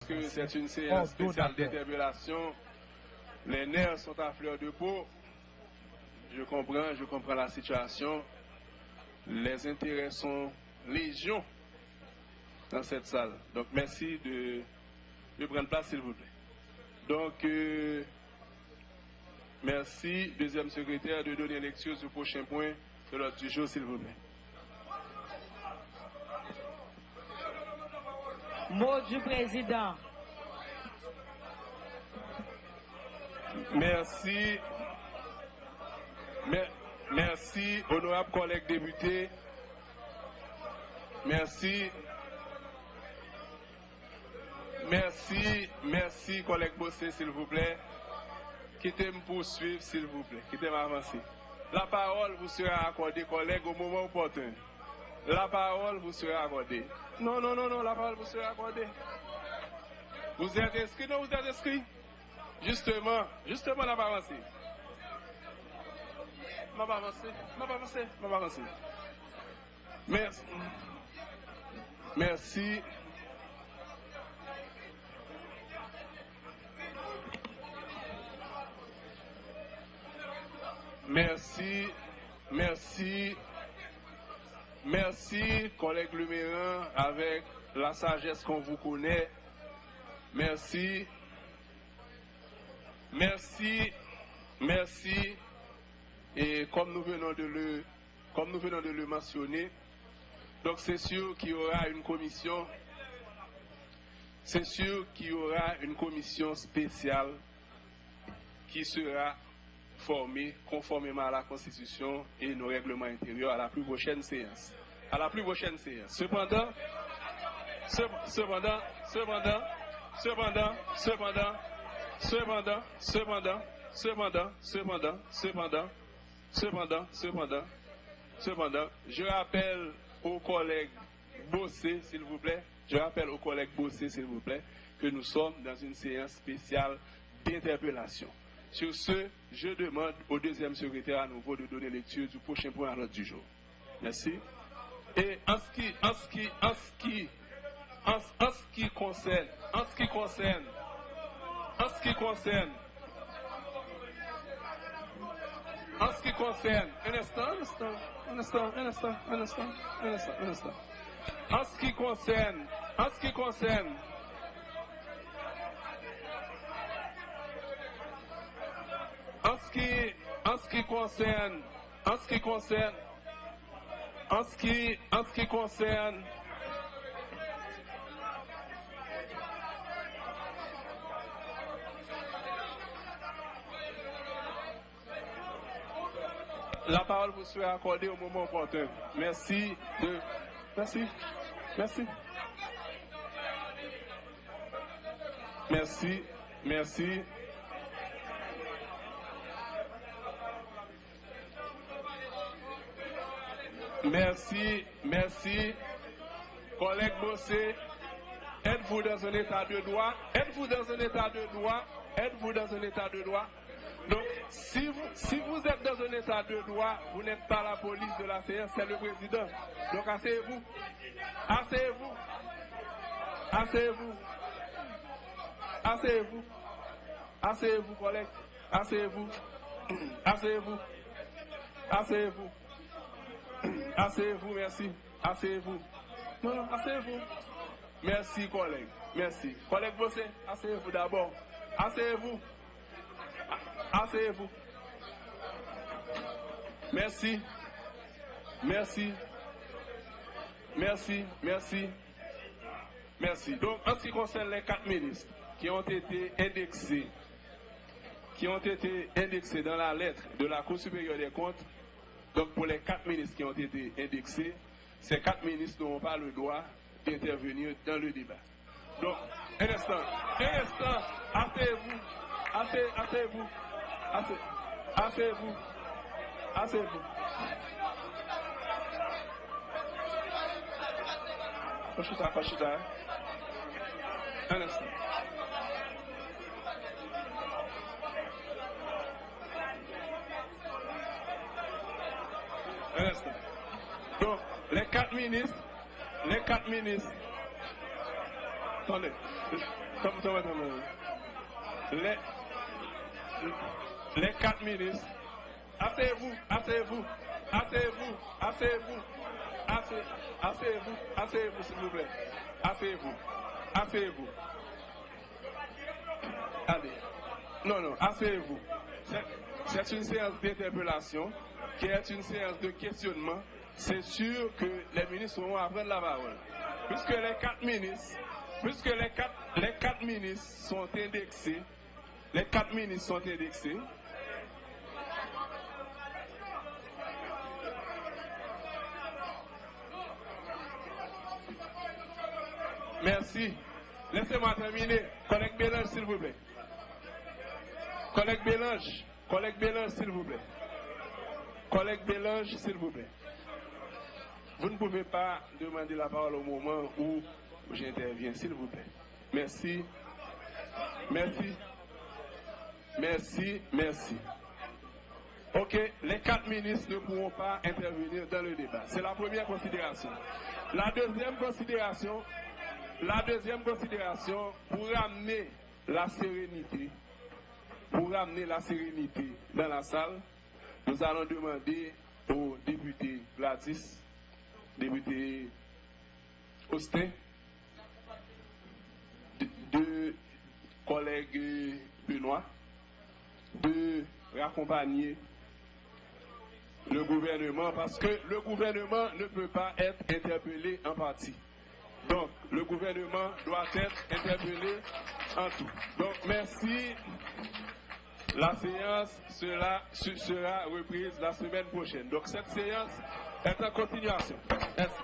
que c'est une séance spéciale d'interpellation, les nerfs sont à fleur de peau. Je comprends la situation. Les intérêts sont légion dans cette salle. Donc merci de prendre place, s'il vous plaît. Donc, merci, deuxième secrétaire, de donner lecture du prochain point de l'ordre du jour, s'il vous plaît. Mot du président. Merci. Merci, honorables collègues députés. Merci. Merci, collègue Bossé, s'il vous plaît. Quittez me poursuivre, s'il vous plaît. Quittez m'avancer. La parole vous sera accordée, collègue, au moment opportun. La parole vous sera accordée. Non, la parole vous sera accordée. Vous êtes inscrit? Non, vous êtes inscrit? Justement, la pas avancer. Ma pas avancer. Merci. Merci, collègue Lumérin, avec la sagesse qu'on vous connaît. Merci. Et comme nous venons de le mentionner, donc c'est sûr qu'il y aura une commission. C'est sûr qu'il y aura une commission spéciale qui sera formée conformément à la Constitution et nos règlements intérieurs à la plus prochaine séance. Cependant, je rappelle aux collègues Bossé, s'il vous plaît, que nous sommes dans une séance spéciale d'interpellation. Sur ce, je demande au deuxième secrétaire à nouveau de donner lecture du prochain point à l'ordre du jour. Merci. Et en ce qui concerne, un instant. En ce qui concerne la parole vous sera accordée au moment opportun. Merci. Collègue Bossé, êtes-vous dans un état de droit? Donc, si vous êtes dans un état de droit, vous n'êtes pas la police de la séance, c'est le président. Donc, asseyez-vous, collègues. Asseyez-vous. Merci. Asseyez-vous. Non, asseyez-vous. Merci, collègue. Merci. Collègue Bossé, asseyez-vous d'abord. Asseyez-vous. Merci. Donc, en ce qui concerne les 4 ministres qui ont été indexés dans la lettre de la Cour supérieure des comptes, donc pour les 4 ministres qui ont été indexés, ces 4 ministres n'auront pas le droit d'intervenir dans le débat. Donc, un instant, asseyez-vous. Pachita. Un instant. Donc, les 4 ministres. Attendez. Les 4 ministres, asseyez-vous, asseyez-vous, asseyez-vous, asseyez-vous, asseyez-vous, asseyez-vous, s'il vous plaît. Asseyez-vous, asseyez-vous. Allez. Non, non, asseyez-vous. C'est une séance d'interpellation qui est une séance de questionnement. C'est sûr que les ministres vont prendre la parole. Puisque les 4 ministres, les quatre ministres sont indexés, les 4 ministres sont indexés. Merci. Laissez-moi terminer. Collègue Bélange, s'il vous plaît. Collègue Bélange, s'il vous plaît. Collègue Bélange, s'il vous plaît. Vous ne pouvez pas demander la parole au moment où j'interviens, s'il vous plaît. Merci. Merci. Merci. Merci. Ok, les 4 ministres ne pourront pas intervenir dans le débat. C'est la première considération. La deuxième considération, pour amener la sérénité, dans la salle, nous allons demander aux députés Gladys, député Austin, de collègues Benoît, de raccompagner le gouvernement parce que le gouvernement ne peut pas être interpellé en partie. Donc, le gouvernement doit être interpellé en tout. Donc, merci. La séance sera reprise la semaine prochaine. Donc, cette séance est en continuation. Merci.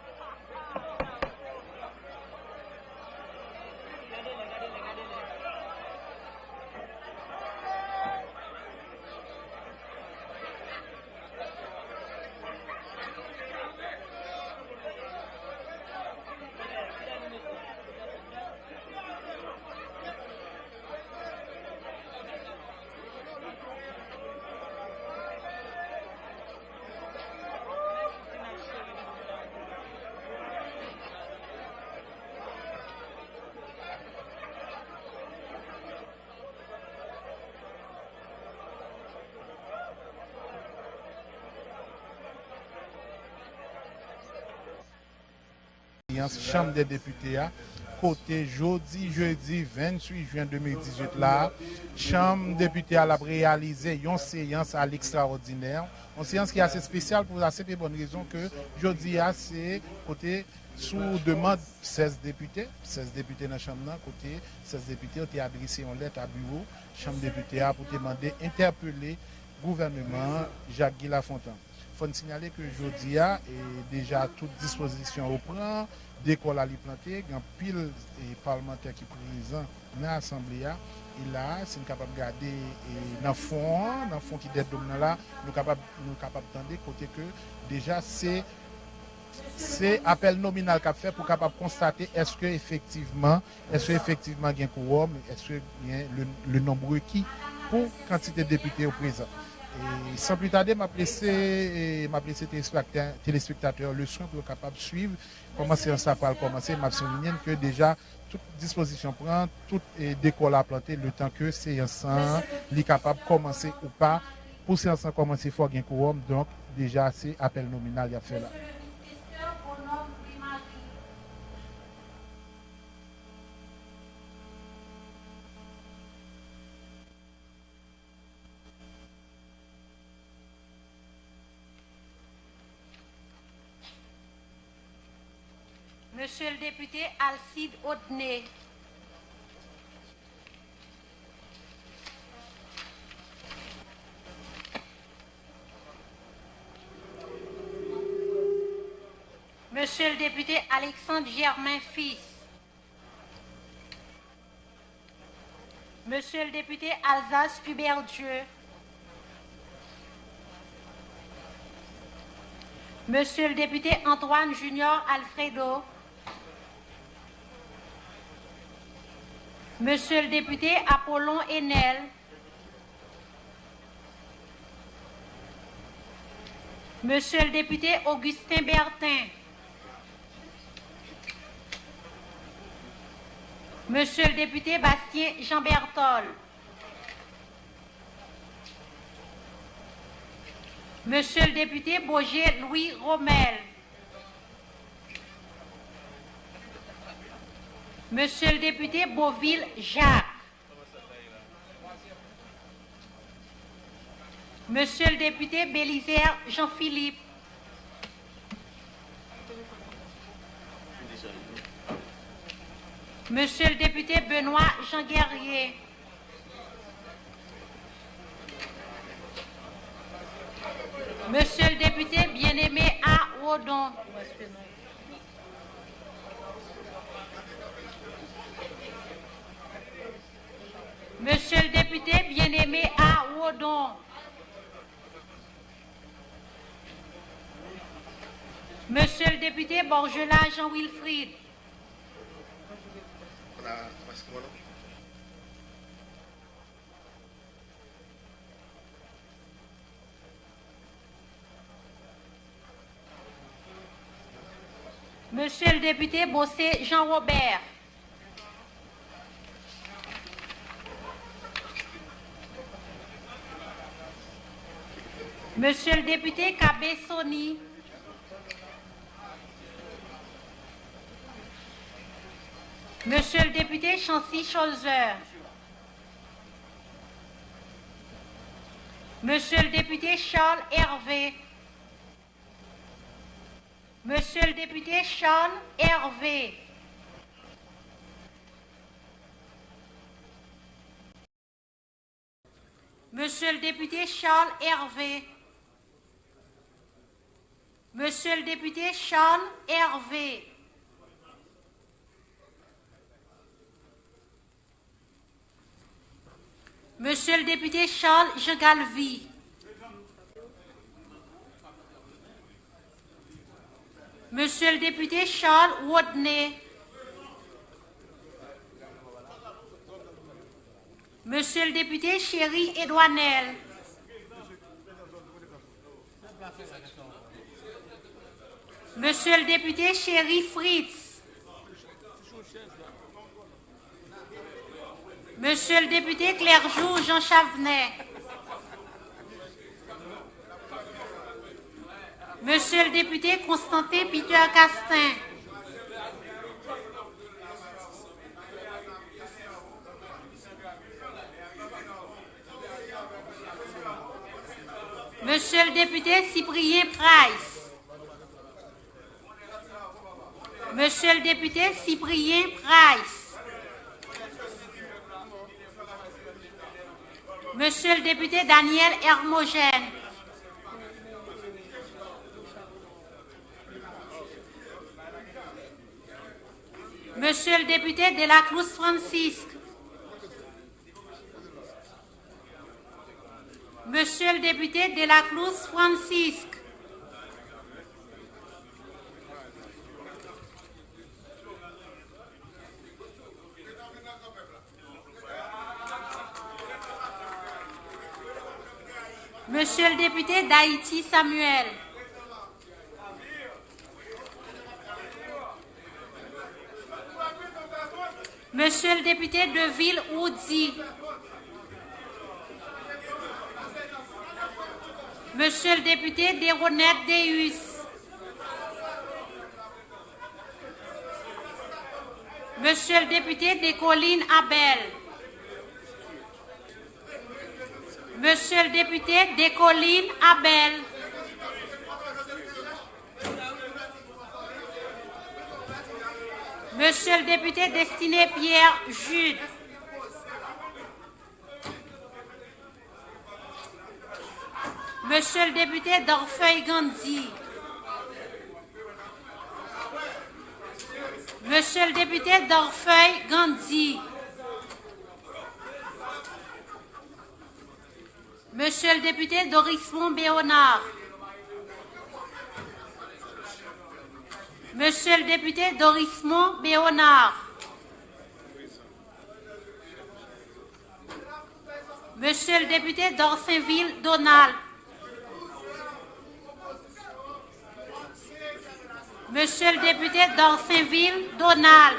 Chambre des députés côté jeudi 28 juin 2018 là, Chambre des députés a réalisé une séance à l'extraordinaire, une séance qui est assez spéciale pour la simple bonne raison que jeudi c'est côté sous demande 16 députés dans la chambre côté 16 députés ont adressé une lettre à bureau Chambre des députés pour demander interpeller gouvernement Jacques-Guy Lafontaine. Il faut signaler que jeudi est déjà toute disposition au plan, d'école à planter, il y a pile parlementaire qui est présent dans l'Assemblée. Et là, si nous sommes capables de garder dans le fond qui est dominant là, nous sommes capables d'entendre côté que déjà c'est appel nominal qu'a fait pour capable constater est-ce que effectivement il y a un quorum, est-ce qu'il y a le nombre requis pour quantité de députés au présent. Et sans plus tarder, m'a laissé téléspectateurs le soin pour être capable de suivre comment séance va commencer. M'a souligné que déjà toute disposition prend, toute décolle à planter le temps que séance est capable de commencer ou pas. Pour séance commencer, il faut qu'il y ait un quorum. Donc déjà c'est appel nominal il a fait là. Monsieur le député Alcide Audenay. Monsieur le député Alexandre Germain Fils. Monsieur le député Alsace Hubert Dieu. Monsieur le député Antoine Junior Alfredo. Monsieur le député Apollon Enel. Monsieur le député Augustin Bertin. Monsieur le député Bastien Jean Bertol. Monsieur le député Boger Louis Rommel. Monsieur le député Beauville Jacques. Monsieur le député Bélisaire Jean-Philippe. Monsieur le député Benoît Jean Guerrier. Monsieur le député bien-aimé A. Rodon. Monsieur le député bien-aimé A. Rodon. Monsieur le député Borgelat Jean-Wilfried. Monsieur le député Bossé Jean-Robert. Monsieur le député Kabé Soni. Monsieur le député Chancy Scholzer. Monsieur le député Charles Hervé. Monsieur le député Charles Hervé. Monsieur le député Charles Hervé. Monsieur le député Charles Hervé. Monsieur le député Charles Jegalvi. Monsieur le député Charles Wodney. Monsieur le député Chéri Edouanel. Monsieur le député Chéri Fritz. Monsieur le député Clergeau Jean Chavenet. Monsieur le député Constantin Peter Castin. Monsieur le député Cyprien Price. Monsieur le député Cyprien Price. Monsieur le député Daniel Hermogène. Monsieur le député de la Cruz Francisque. Monsieur le député de la Cruz Francisque. Monsieur le député d'Haïti Samuel. Monsieur le député de Ville Oudzi. Monsieur le député d'Héronette Deus. Monsieur le député des Collines Abel. Monsieur le député des Collines Abel. Monsieur le député Destiné Pierre Jude. Monsieur le député d'Orfeuille Gandhi. Monsieur le député d'Orfeuille Gandhi. Monsieur le député Dorismond Béonard. Monsieur le député Dorismond Béonard. Monsieur le député d'Orsainville Donald. Monsieur le député d'Orsainville Donald.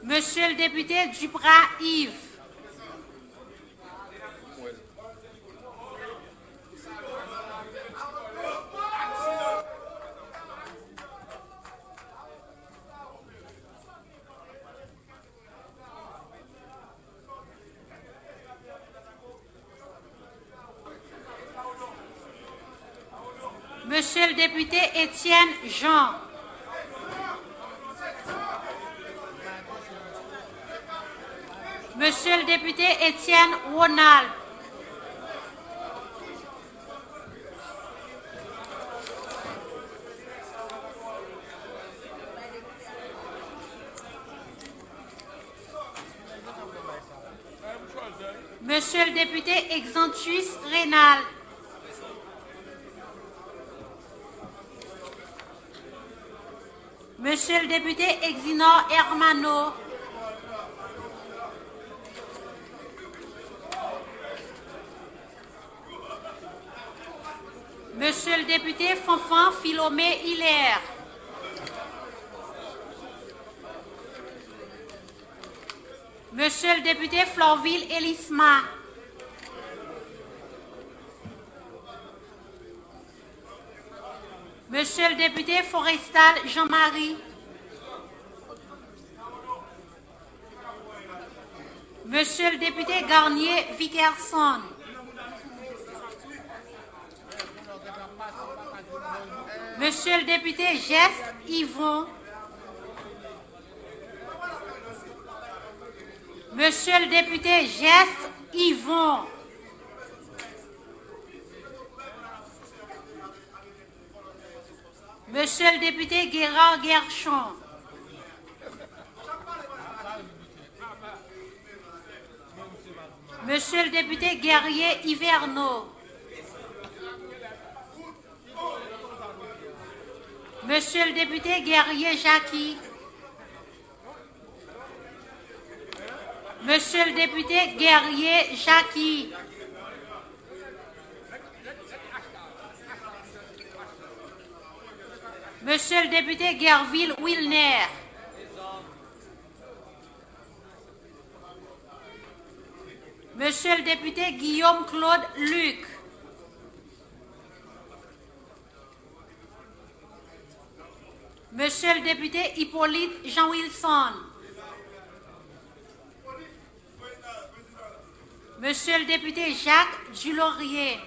Monsieur le député Duprat-Yves. Monsieur le député Étienne Jean. Monsieur le député Étienne Ronald. Monsieur le député Exantus Rénal. Monsieur le député Exinor Hermano. Monsieur le député Fanfan Philomé Hilaire. Monsieur le député Florville Elisma. Monsieur le député Forestal Jean-Marie. Monsieur le député Garnier Vickerson. Monsieur le député Geste Yvon. Monsieur le député Geste Yvon. Monsieur le député Guérard Guerchon. Monsieur le député Guerrier Hiverneau. Monsieur le député Guerrier Jackie. Monsieur le député Guerrier Jackie. Monsieur le député Guerville Wilner. Monsieur le député Guillaume Claude Luc. Monsieur le député Hippolyte Jean Wilson. Monsieur le député Jacques Dulaurier.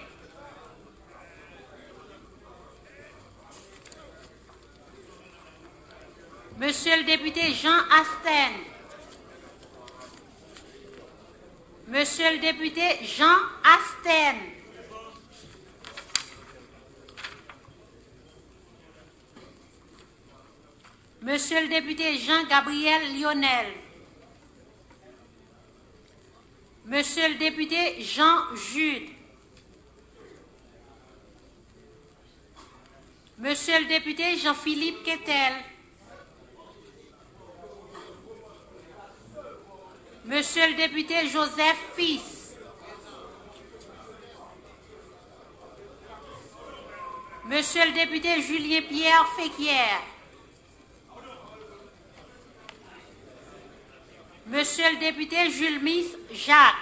Monsieur le député Jean Asten. Monsieur le député Jean Asten. Monsieur le député Jean-Gabriel Lionel. Monsieur le député Jean Jude. Monsieur le député Jean-Philippe Quetel. Monsieur le député Joseph Fils. Monsieur le député Julien Pierre Féquière. Monsieur le député Jules Miss Jacques.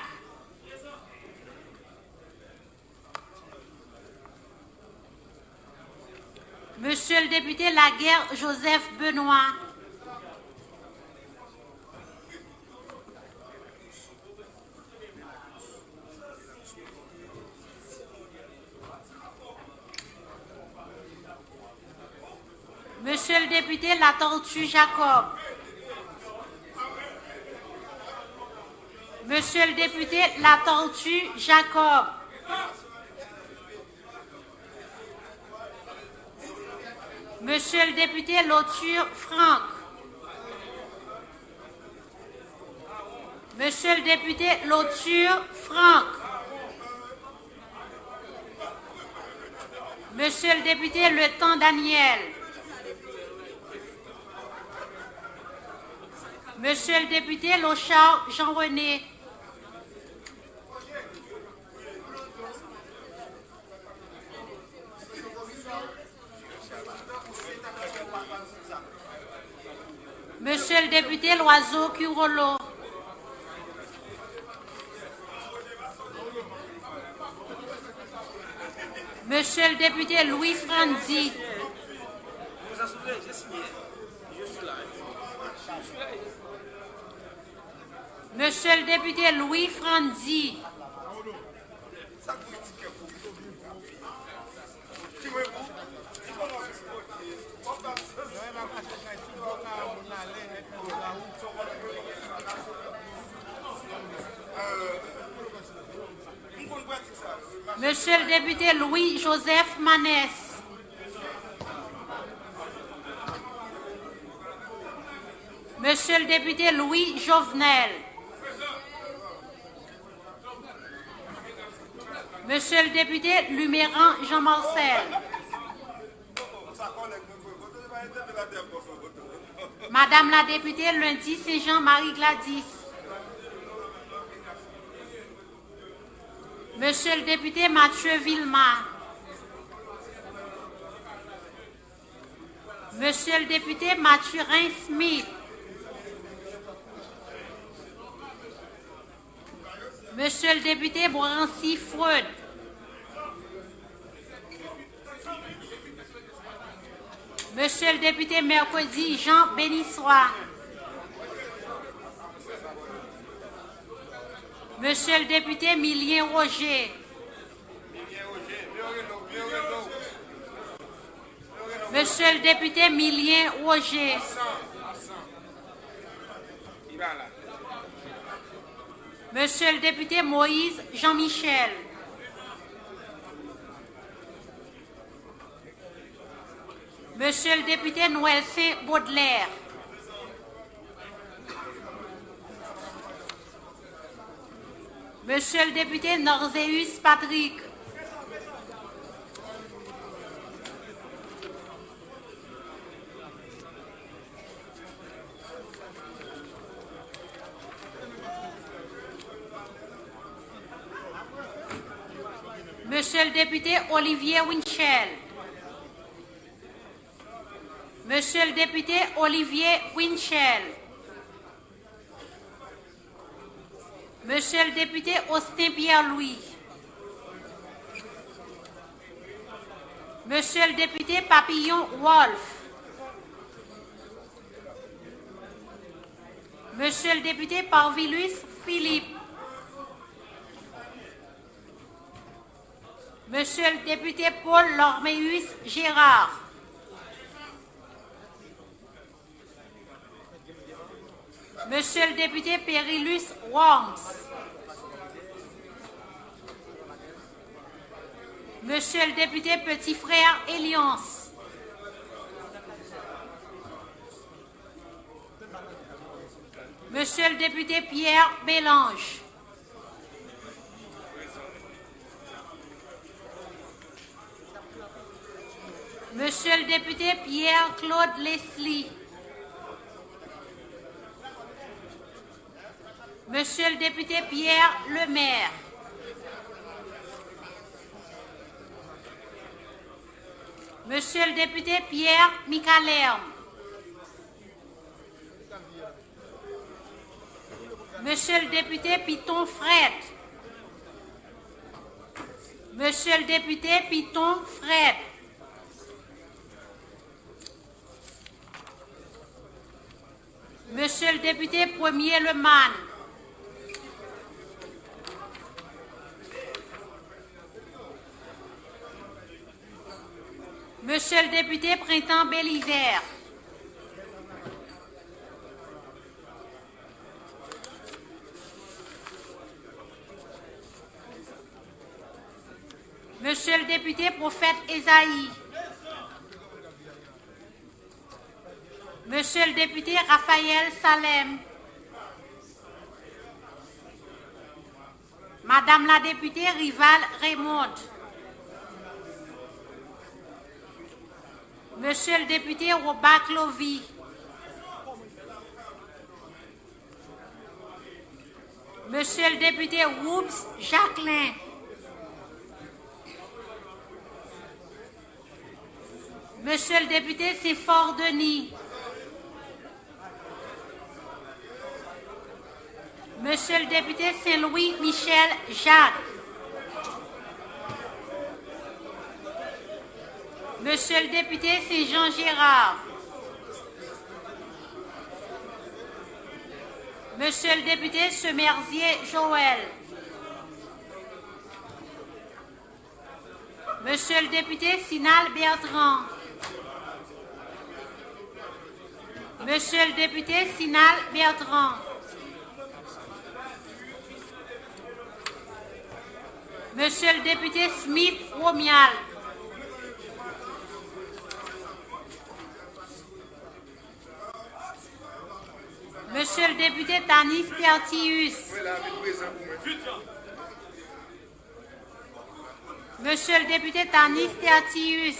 Monsieur le député Laguerre Joseph Benoît. Monsieur le député La Tortue Jacob. Monsieur le député La Tortue Jacob. Monsieur le député Lauture Franck. Monsieur le député Lauture Franck. Monsieur le député Le Temps Daniel. Monsieur le député Lochard Jean-René. Monsieur Monsieur le député Loiseau Curolo. Monsieur le député Louis Franzi. Monsieur le député Louis Franzi. Monsieur le député Louis-Joseph Manès. Monsieur le député Louis Jovenel. Monsieur le député Luméran Jean-Marcel. Madame la députée Lundi Saint-Jean Marie-Gladys. Monsieur le député Mathieu Vilma. Monsieur le député Mathurin Smith. Monsieur le député Borancy Freud. Monsieur le député Mercredi Jean Bénissois. Monsieur le député Milien Roger. Monsieur le député Milien Roger. Monsieur le député Moïse Jean-Michel. Monsieur le député Noël Baudelaire. Monsieur le député Norzéus Patrick. Monsieur le député Olivier Winchell. Monsieur le député Olivier Winchell. Monsieur le député Austin Pierre-Louis. Monsieur le député Papillon Wolf. Monsieur le député Parvilus Philippe. Monsieur le député Paul Lorméus Gérard. Monsieur le député Périlus Worms. Monsieur le député Petit Frère Eliance. Monsieur le député Pierre Bélange. Monsieur le député Pierre-Claude Leslie. Monsieur le député Pierre Lemaire. Monsieur le député Pierre Micalerme. Monsieur le député Piton Fred. Monsieur le député Piton Fred. Monsieur le député Premier Leman. Monsieur le député Printemps Bélisère. Monsieur le député Prophète Esaïe. Monsieur le député Raphaël Salem. Madame la députée Rival Raymond. Monsieur le député Robert Clovy. Monsieur le député Woods Jacqueline. Monsieur le député Séfort Denis. Monsieur le député Saint-Louis Michel Jacques. Monsieur le député Saint-Jean Gérard. Monsieur le député Semerzier Joël. Monsieur le député Sinal Bertrand. Monsieur le député Sinal Bertrand. Monsieur le député Smith Romial. Monsieur le député Tanis Tertius. Monsieur le député Tanis Tertius.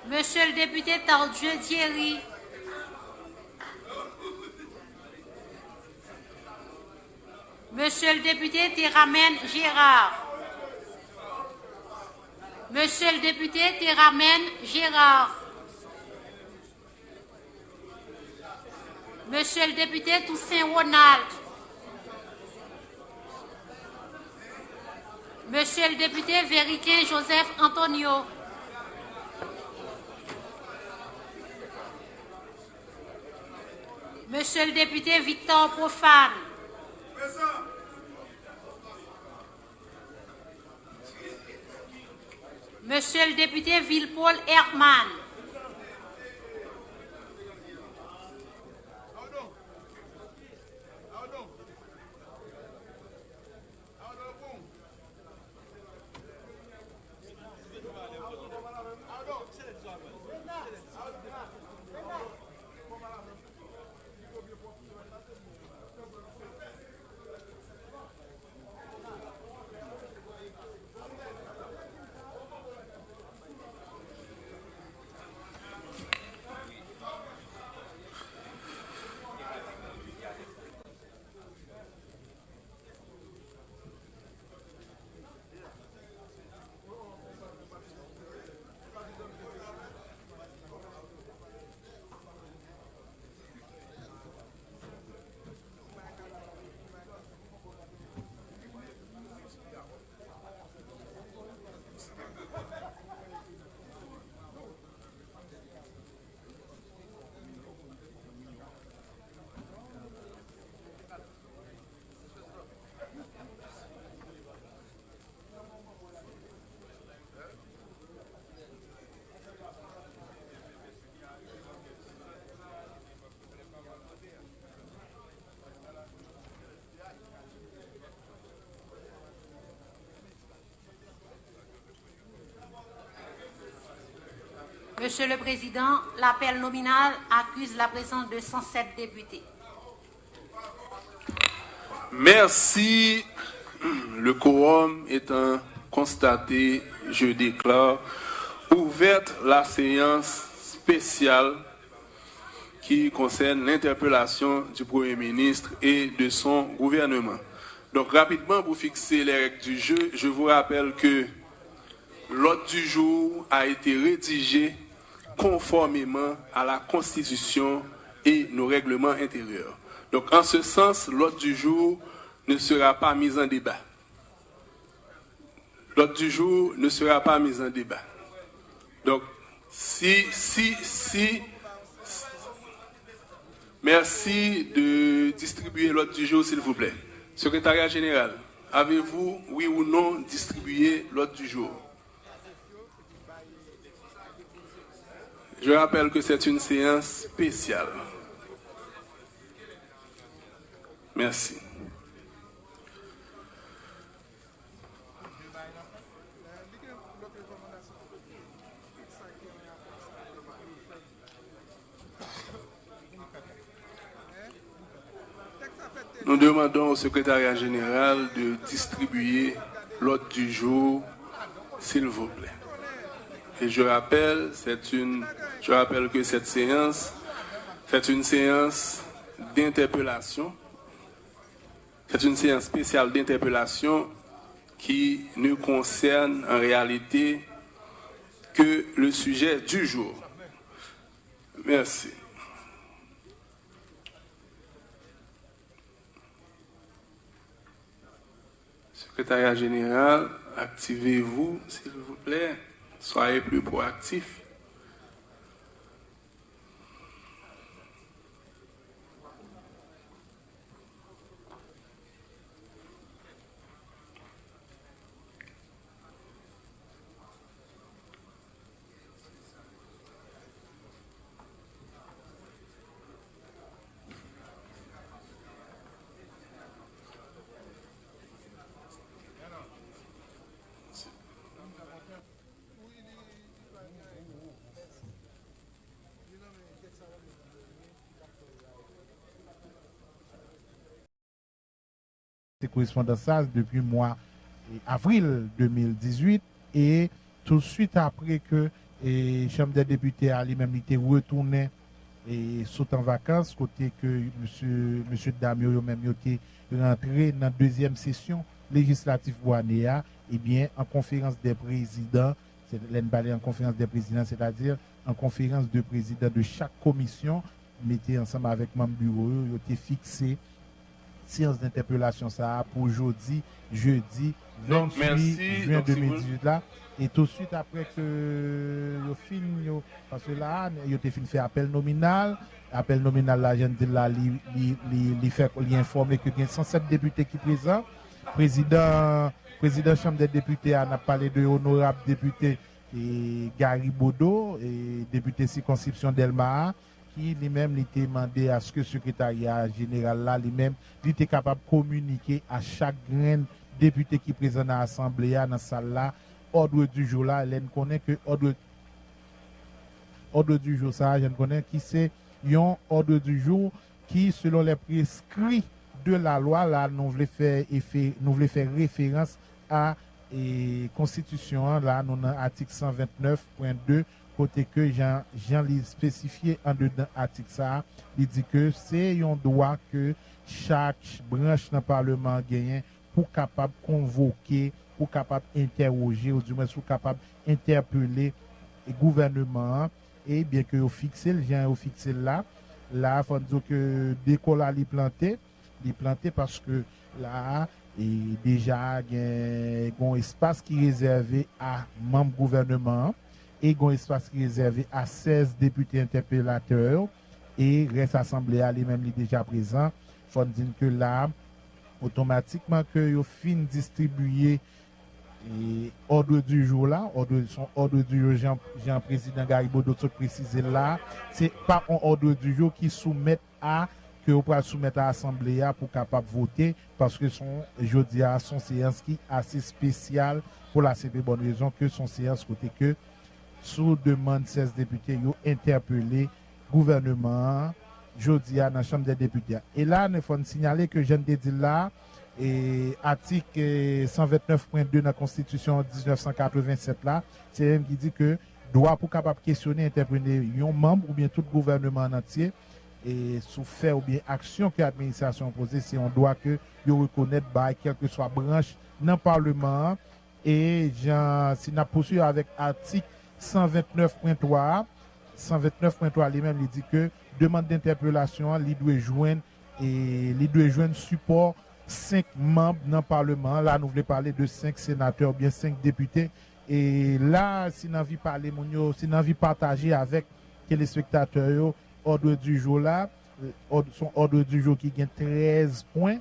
Monsieur le député Tardieu Thierry. Monsieur le député Théramène Gérard. Monsieur le député Théramène Gérard. Monsieur le député Toussaint Ronald. Monsieur le député Véricain Joseph Antonio. Monsieur le député Victor Profane. Monsieur le député Villepaul Herman. Monsieur le Président, l'appel nominal accuse la présence de 107 députés. Merci. Le quorum étant constaté, je déclare ouverte la séance spéciale qui concerne l'interpellation du Premier ministre et de son gouvernement. Donc rapidement, pour fixer les règles du jeu, je vous rappelle que l'ordre du jour a été rédigé conformément à la Constitution et nos règlements intérieurs. Donc, en ce sens, l'ordre du jour ne sera pas mis en débat. L'ordre du jour ne sera pas mis en débat. Donc, merci de distribuer l'ordre du jour, s'il vous plaît. Secrétariat général, avez-vous, oui ou non, distribué l'ordre du jour? Je rappelle que c'est une séance spéciale. Merci. Nous demandons au secrétariat général de distribuer l'ordre du jour, s'il vous plaît. Et je rappelle que cette séance, c'est une séance d'interpellation. C'est une séance spéciale d'interpellation qui ne concerne en réalité que le sujet du jour. Merci. Secrétariat général, activez-vous, s'il vous plaît. Soyez plus proactifs. Correspondance ça depuis mois avril 2018 et tout de suite après que Chambre des députés a lui-même été retourné et saute en vacances côté que monsieur Damio même était rentré dans la deuxième session législative pour année et bien en conférence des présidents, c'est en conférence des présidents, c'est-à-dire en conférence de présidents de chaque commission, mettez ensemble avec membre bureau, il était fixé séance d'interpellation ça pour jeudi 28 juin 2018 là et tout de suite après que yo fin parce que là yo te fin fait appel nominal là je dis là li fait li informer que il y a 107 députés qui présents président chambre des députés a parlé de honorable député et Gary Bodo et député circonscription Delma qui lui-même était demandé à ce que le secrétariat général là lui-même était capable de communiquer à chaque grain député qui est présent dans l'Assemblée, dans la salle là, ordre du jour là, elle connaît que ordre du jour ça, je connais qui c'est un ordre du jour qui selon les prescrits de la loi là, nous voulons faire référence à la constitution là, nous dans article 129.2 côté que Jean l'ai spécifié en dedans article ça, il dit que c'est un droit que chaque branche dans le Parlement gagne pour capable convoquer, pour capable interroger, ou du moins pour capable interpeller le gouvernement et bien que vous fixez le genre au fixé là, il faut dire que d'école à l'y planter parce que là et déjà il y a un espace qui est réservé à membres gouvernement et un espace qui est réservé à 16 députés interpellateurs et reste assemblée à lui-même déjà présent. Il faut dire que là, automatiquement que vous fin distribuer ordre du jour là, ordre du jour Jean-Président Garibo d'autres préciser là, c'est pas un ordre du jour qui soumet à que vous pouvez soumettre à l'Assemblée pour capable voter parce que jeudi à son séance qui est assez spéciale pour la simple bonne raison que son séance côté que sous demande 16 députés ont interpellé gouvernement jeudi dans la Chambre des députés. Et là, il faut signaler que je viens de dire là, et article 129.2 de la Constitution 1987 là, c'est même qui dit que droit pour capable questionner, interpeller un membre ou bien tout gouvernement en entier et sous fait ou bien action que l'administration posée, c'est un droit que vous reconnaître par quelle que soit branche dans le Parlement. Et si nous poursuivons avec article 129.3 lui-même il dit que demande d'interpellation il doit joindre support 5 membres dans le Parlement. Là nous voulons parler de 5 sénateurs ou bien 5 députés et là si nous envie parler si nous envie partager avec les spectateurs ordre du jour là son ordre du jour qui gagne 13 points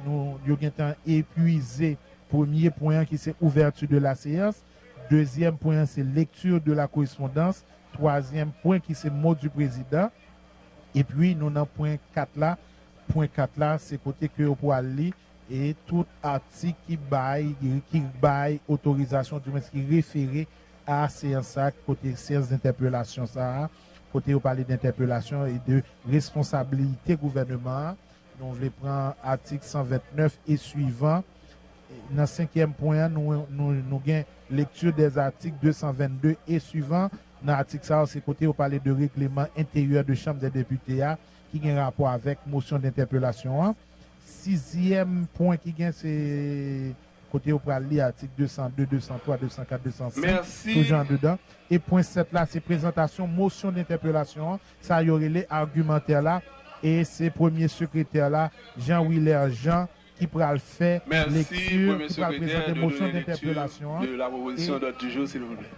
nous avons épuisé premier point qui c'est ouverture de la séance. Deuxième point, c'est lecture de la correspondance. Troisième point, qui c'est mot du président. Et puis, nous avons point 4 là. Point 4 là, c'est côté que vous pouvez lire et tout article qui baille autorisation, du moins qui référé à séance, côté séance d'interpellation, ça. Côté vous parlez d'interpellation et de responsabilité gouvernement. Donc, je vais prendre article 129 et suivant. Dans le 5e point, nous avons lecture des articles 222 et suivant. Dans l'article ça, c'est côté où parler de règlement intérieur de Chambre des députés qui a un rapport avec motion d'interpellation. Sixième point qui gagne, c'est côté au lire article 202, 203, 204, 205. Merci. Toujours dedans. Et point 7 là, c'est présentation, motion d'interpellation. Ça y aurait les argumentaires là. Et c'est premier secrétaire là, Jean-Willer Jean, qui pourra le faire lecture, premier qui pourra secrétaire présenter de motion donner lecture d'interpellation. de la proposition d'ordre du jour, s'il vous plaît.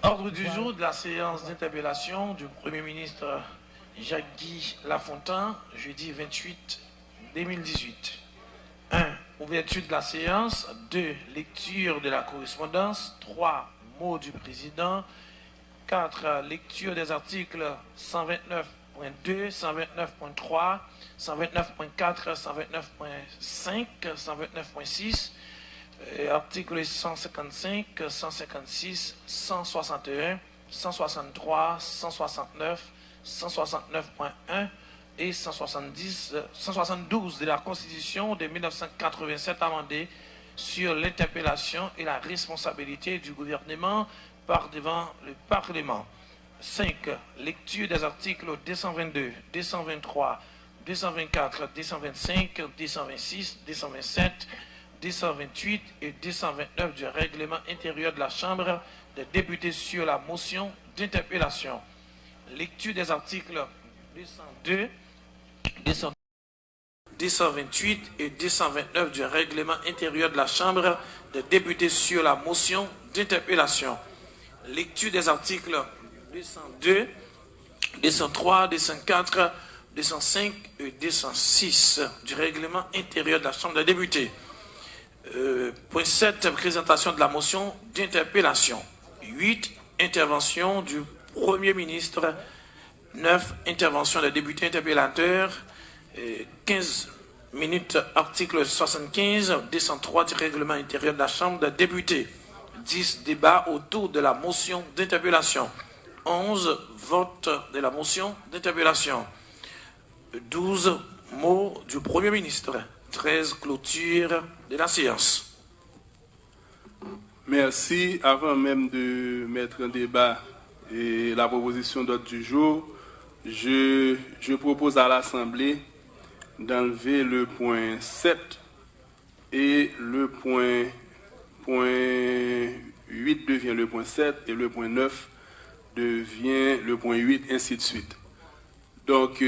Ordre du jour de la séance d'interpellation du Premier ministre Jacques-Guy Lafontaine, jeudi 28 2018. 1. Ouverture de la séance. 2. Lecture de la correspondance. 3. Mots du président. 4. Lecture des articles 129.2, 129.3, 129.4, 129.5, 129.6, articles 155, 156, 161, 163, 169, 169.1 et 172 de la Constitution de 1987 amendée sur l'interpellation et la responsabilité du gouvernement par devant le Parlement. 5. Lecture des articles 222, 223, 224, 225, 226, 227, 228 et 229 du règlement intérieur de la Chambre des députés sur la motion d'interpellation. Lecture des articles 202, 228 et 229 du règlement intérieur de la Chambre des députés sur la motion d'interpellation. Lecture des articles 202, 203, 204, 205 et 206 du règlement intérieur de la Chambre des députés. Point 7, présentation de la motion d'interpellation. 8, intervention du Premier ministre. 9, intervention des députés interpellateurs. 15 minutes, article 75, 203 du règlement intérieur de la Chambre des députés. 10, débat autour de la motion d'interpellation. 11, vote de la motion d'interpellation. 12, mots du Premier ministre. 13, clôture de la séance. Merci. Avant même de mettre en débat la proposition d'ordre du jour, je propose à l'Assemblée d'enlever le point 7 et le point 8 devient le point 7 et le point 9 devient le point 8, ainsi de suite. Donc,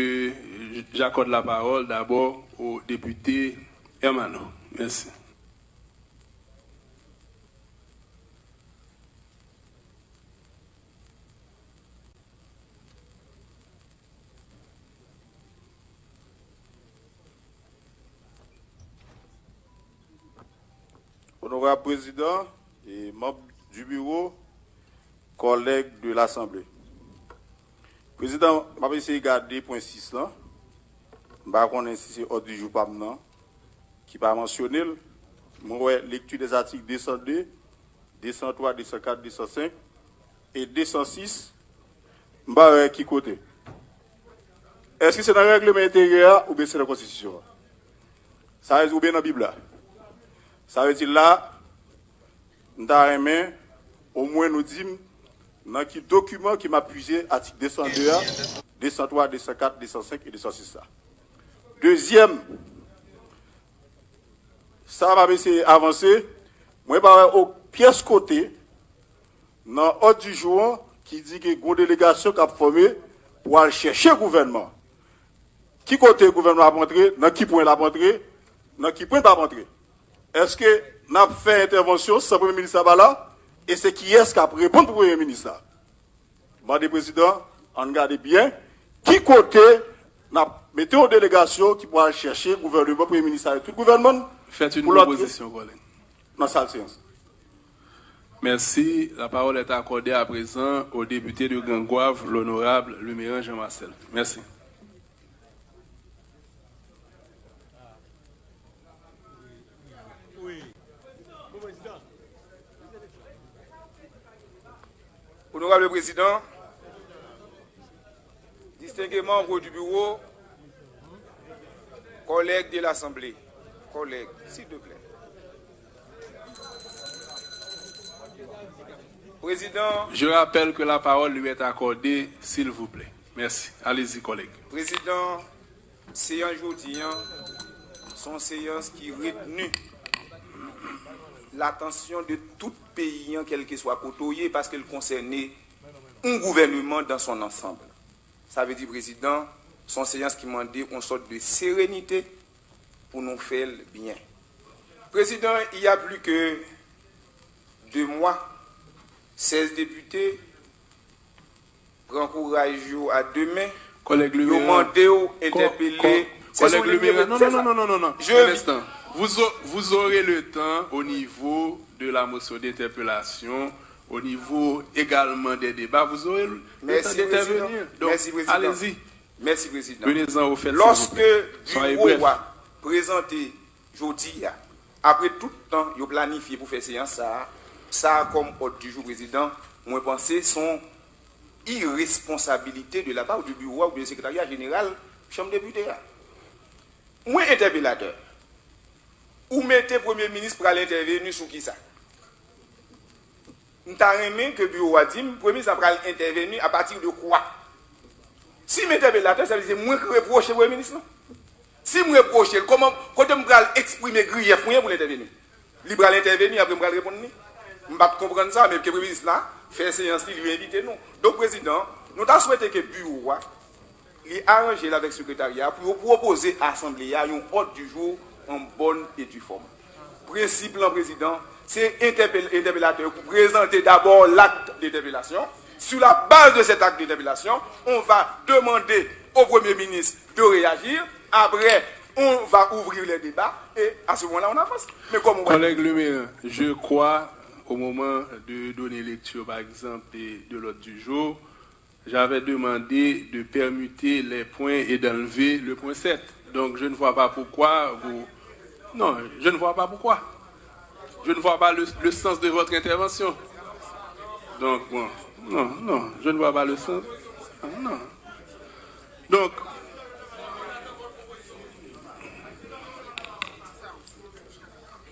j'accorde la parole d'abord au député Hermano. Merci. Honorable Président et membres du bureau, collègues de l'Assemblée. Président, je vais essayer de garder point 6 là. Je vais connaître si c'est ordre du jour pas maintenant, qui va mentionner. Moi, lecture des articles 202, 203, 204, 205 et 206. Je vais qui côté? Est-ce que c'est dans le règlement intérieur ou bien c'est dans la Constitution? Ça veut dire ou bien dans la Bible? Ça veut dire là, nous avons au moins nous dire dans quel document qui m'a puisé article 202, 203, 204, 205 et 206. Deuxième, ça va essayer d'avancer. Moi, je vais au pièce côté, dans l'ordre du jour, qui dit que y a une délégation qui a formé pour aller chercher le gouvernement. Qui côté le gouvernement a montré, dans qui point il a montré, dans qui point il n'a pas montré. Est-ce que nous avons fait intervention sans le Premier ministre là et c'est qui est-ce qui a répondu pour le Premier ministre? Madame le Président, on regarde bien qui côté nous mettons une délégation qui pourra chercher le gouvernement, le Premier ministre et tout le gouvernement. Faites une proposition, collègue. Dans cette séance. Merci. La parole est accordée à présent au député de Gangouave, l'honorable Luméran Jean-Marcel. Merci. Honorable Président, distingués membres du bureau, collègues de l'Assemblée, collègues, s'il vous plaît. Président. Je rappelle que la parole lui est accordée, s'il vous plaît. Merci. Allez-y, collègues. Président, séance aujourd'hui, sont séances qui retenues l'attention de tout pays, quel que soit côtoyé, parce qu'elle concernait un gouvernement dans son ensemble. Ça veut dire, Président, sont séances qui m'ont dit une sorte de sérénité pour nous faire le bien. Président, il y a plus que 2 mois, 16 députés prennent courage à demain. Collègue Lumière. Demandez ou interpeller. Collègue Lumière. Non. Un instant. Vous aurez le temps au niveau de la motion d'interpellation, au niveau également des débats, vous aurez le temps d'intervenir. Donc, merci, Président. Allez-y. Merci, Président. Venez-en au fait. Lorsque le bureau a présenté jeudi, après tout le temps, il a planifié pour faire séance, ça comme ordre du jour, Président, moi je pense son irresponsabilité de la part du bureau ou du secrétariat général Chambre des députés. Moi, interpellateur, où mettez le Premier ministre pour aller intervenir sur qui ça? Nous avons aimé que le bureau a dit, le Premier ministre va intervenir à partir de quoi? Si l'interpellateur, ça veut dire moi qui reproche le Premier ministre. Si je reproche, comment quand je vais exprimer grief pour l'intervenir? Il va intervenir, après je vais répondre. Je ne vais pas comprendre ça, mais que le Premier ministre là, fait séance, il lui invite nous. Donc, Président, nous avons souhaité que le bureau il arrange avec le secrétariat pour proposer à l'Assemblée un ordre du jour en bonne et due forme. Principe, le Président, c'est interpellateur pour présenter d'abord l'acte d'interpellation. Sur la base de cet acte d'interpellation, on va demander au Premier ministre de réagir. Après, on va ouvrir les débats et à ce moment-là, on avance. Mais comme collègue Lumière, je crois, au moment de donner lecture, par exemple, de l'ordre du jour, j'avais demandé de permuter les points et d'enlever le point 7. Donc, je ne vois pas pourquoi vous... Non, je ne vois pas pourquoi. Je ne vois pas le sens de votre intervention. Donc, bon, non, je ne vois pas le sens. Non. Donc,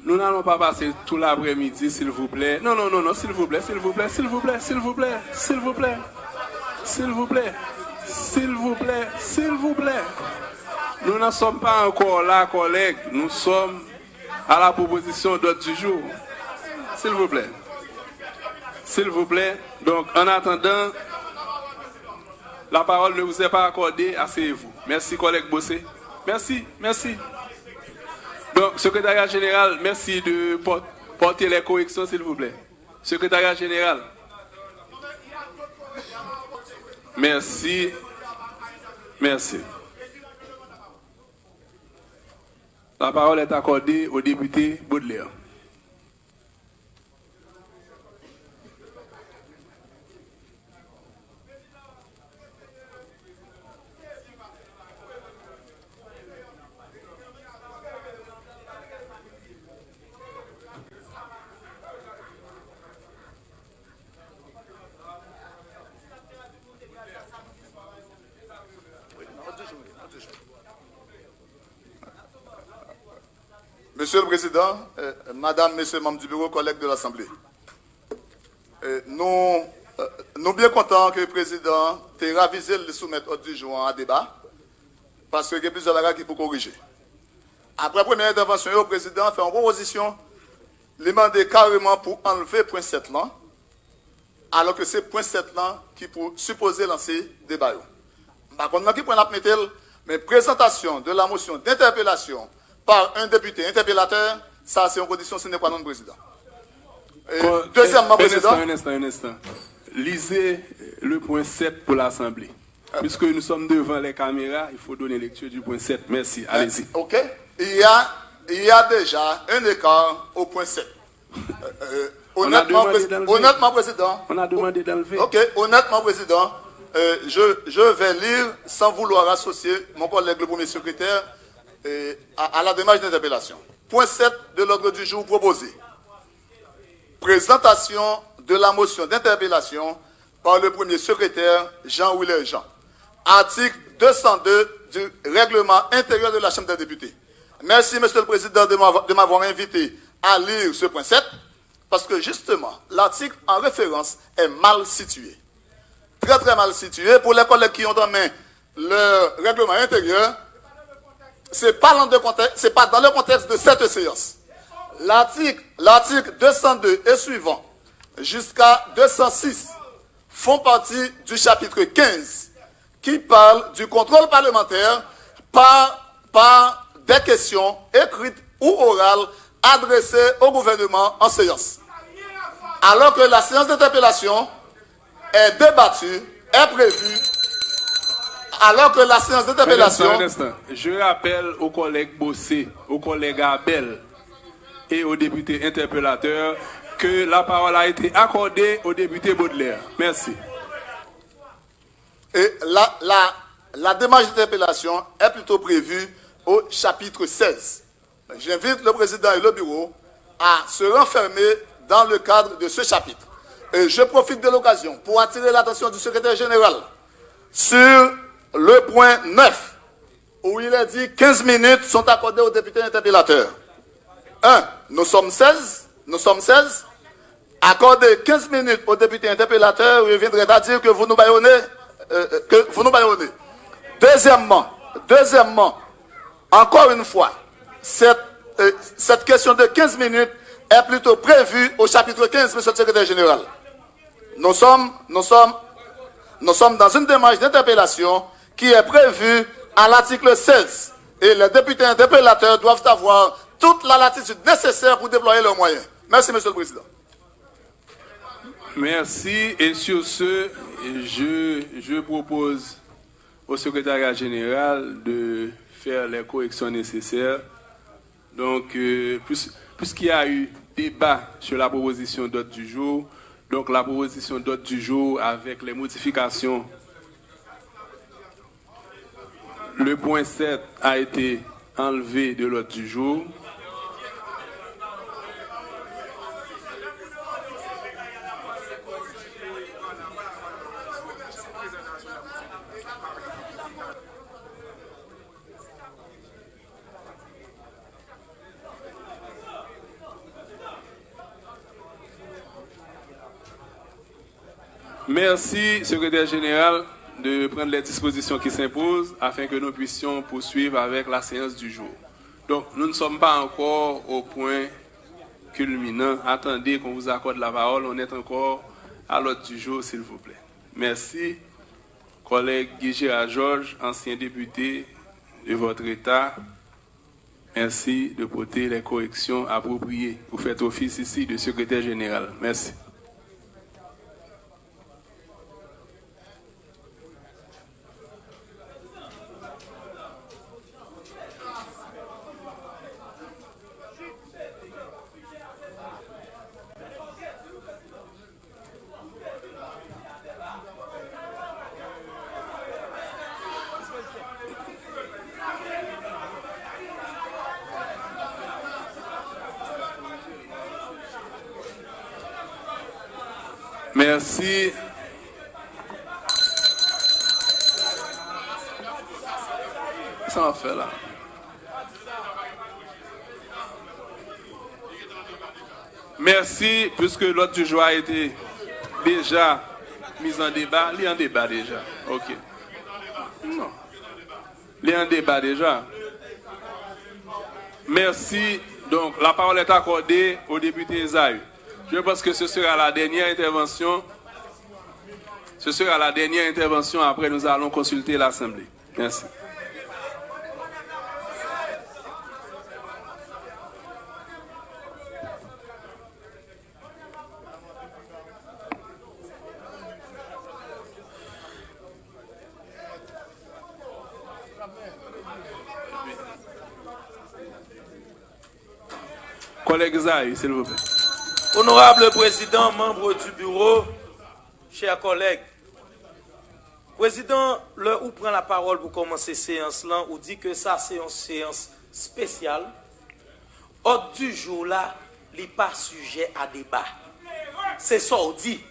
nous n'allons pas passer tout l'après-midi, s'il vous plaît. Non, s'il vous plaît. Nous n'en sommes pas encore là, collègues. Nous sommes à la proposition d'ordre du jour. S'il vous plaît. Donc, en attendant, la parole ne vous est pas accordée. Asseyez-vous. Merci, collègue Bossé. Merci. Donc, secrétariat général, merci de porter les corrections, s'il vous plaît. Secrétariat général. Merci. La parole est accordée au député Baudelaire. Monsieur le Président, Madame, Messieurs, membres du bureau, collègues de l'Assemblée, nous bien contents que le Président ait ravisé le soumettre au du jour à débat, parce qu'il y a plusieurs bagages qu'il faut corriger. Après la première intervention, le Président fait une proposition, il demande carrément pour enlever point 7 là, alors que c'est point 7 là qui pour supposer lancer débat. Par contre, qui point la mettre, mais présentation de la motion d'interpellation par un député interpellateur, ça c'est une condition sine qua non président. Deuxièmement, président. Un instant. Lisez le point 7 pour l'Assemblée. Puisque nous sommes devant les caméras, il faut donner lecture du point 7. Merci, allez-y. Ok. Il y a déjà un écart au point 7. Honnêtement, président. On a demandé d'enlever. Ok, honnêtement, président, je vais lire sans vouloir associer mon collègue le premier secrétaire à la démarche d'interpellation. Point 7 de l'ordre du jour proposé. Présentation de la motion d'interpellation par le premier secrétaire Jean-Willer Jean. Article 202 du règlement intérieur de la Chambre des députés. Merci, Monsieur le Président, de m'avoir invité à lire ce point 7. parce que justement, l'article en référence est mal situé. Très très mal situé. Pour les collègues qui ont en main le règlement intérieur, c'est pas dans le contexte de cette séance. L'article 202 et suivant jusqu'à 206 font partie du chapitre 15 qui parle du contrôle parlementaire par des questions écrites ou orales adressées au gouvernement en séance. Alors que la séance d'interpellation est débattue, est prévue, alors que la séance d'interpellation... Je rappelle aux collègues Bossé, aux collègues Abel et aux députés interpellateurs que la parole a été accordée au député Baudelaire. Merci. Et la démarche d'interpellation est plutôt prévue au chapitre 16. J'invite le président et le bureau à se renfermer dans le cadre de ce chapitre. Et je profite de l'occasion pour attirer l'attention du secrétaire général sur le point 9, où il est dit 15 minutes sont accordées aux députés interpellateurs. 1. Nous sommes 16. Accorder 15 minutes aux députés interpellateurs reviendrait à dire que vous nous baillonnez. Deuxièmement, encore une fois, cette question de 15 minutes est plutôt prévue au chapitre 15, monsieur le secrétaire général. Nous sommes dans une démarche d'interpellation qui est prévue à l'article 16. Et les députés interpellateurs doivent avoir toute la latitude nécessaire pour déployer leurs moyens. Merci, monsieur le président. Merci. Et sur ce, je propose au secrétariat général de faire les corrections nécessaires. Donc, puisqu'il y a eu débat sur la proposition d'ordre du jour, donc la proposition d'ordre du jour avec les modifications, le point 7 a été enlevé de l'ordre du jour. Merci, secrétaire général, de prendre les dispositions qui s'imposent afin que nous puissions poursuivre avec la séance du jour. Donc, nous ne sommes pas encore au point culminant. Attendez qu'on vous accorde la parole. On est encore à l'ordre du jour, s'il vous plaît. Merci, collègue Guy Gérard Georges, ancien député de votre État. Merci de porter les corrections appropriées. Vous faites office ici de secrétaire général. Merci. Merci. Ça va faire là. Merci, puisque l'ordre du jour a été déjà mis en débat. Il est en débat déjà. Ok. Non. Il est en débat déjà. Merci. Donc, la parole est accordée au député Esaü. Je pense que ce sera la dernière intervention. Ce sera la dernière intervention. Après, nous allons consulter l'Assemblée. Merci. Collègue Zahir, s'il vous plaît. Honorable Président, membre du bureau, chers collègues, Président, l'heure où prend la parole pour commencer séance là, on dit que ça c'est une séance spéciale. Ordre du jour là, il n'est pas sujet à débat. C'est ça on dit.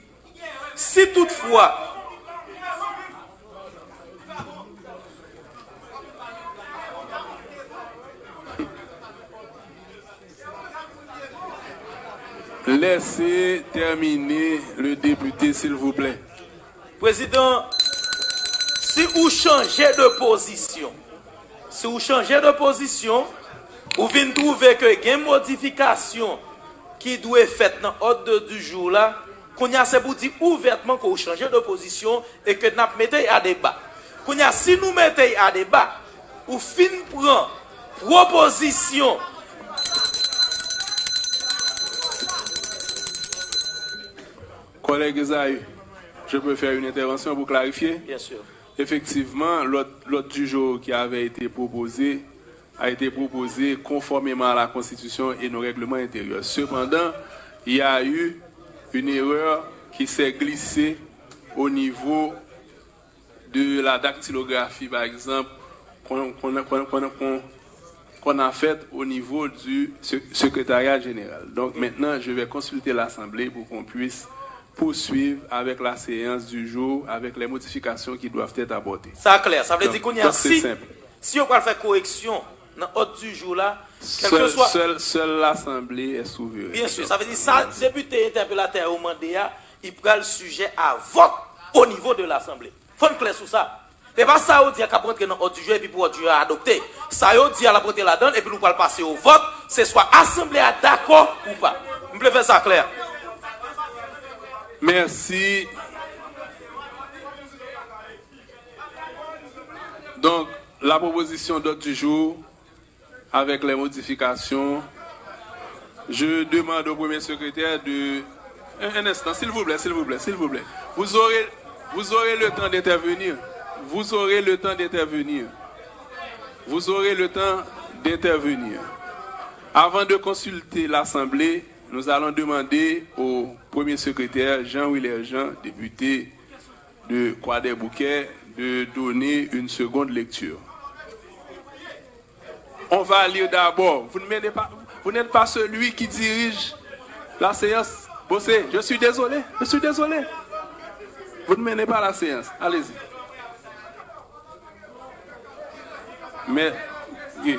Si toutefois, Laissez terminer le député, s'il vous plaît. Président, si vous changez de position, vous venez trouver que il y a une modification qui doit être faite dans l'ordre du jour là, qu'on y a c'est pour dire ouvertement que vous changez de position et que nous mettons à débat. Qu'on y a si nous mettons à débat, ou fin prend proposition. Collègue Esaïe, je peux faire une intervention pour clarifier? Bien sûr. Effectivement, l'ordre du jour qui avait été proposé a été proposé conformément à la Constitution et nos règlements intérieurs. Cependant, il y a eu une erreur qui s'est glissée au niveau de la dactylographie, par exemple, qu'on a faite au niveau du secrétariat général. Donc maintenant, je vais consulter l'Assemblée pour qu'on puisse poursuivre avec la séance du jour, avec les modifications qui doivent être apportées. Ça clair, ça veut dire qu'on y a simple. Si on va faire correction dans l'ordre du jour là, seule l'Assemblée est souveraine. Bien sûr, ça veut dire ça, député interpellateur au mandat, il prend le sujet à vote au niveau de l'Assemblée. Faut être clair sur ça. C'est pas ça on dit qu'à prendre dans l'ordre du jour et puis pour l'ordre du jour à adopter. Ça on dit à la porter la donne et puis nous allons passer au vote, c'est soit Assemblée à d'accord ou pas. On peut faire ça clair. Merci. Donc, la proposition d'ordre du jour, avec les modifications, je demande au premier secrétaire de... Un instant, s'il vous plaît. Vous aurez le temps d'intervenir. Vous aurez le temps d'intervenir. Avant de consulter l'Assemblée, nous allons demander au premier secrétaire Jean-Willer Jean, député de Croix-des-Bouquets, de donner une seconde lecture. On va lire d'abord. Vous n'êtes pas celui qui dirige la séance. Bossé, je suis désolé. Vous ne menez pas la séance. Allez-y. Mais... oui.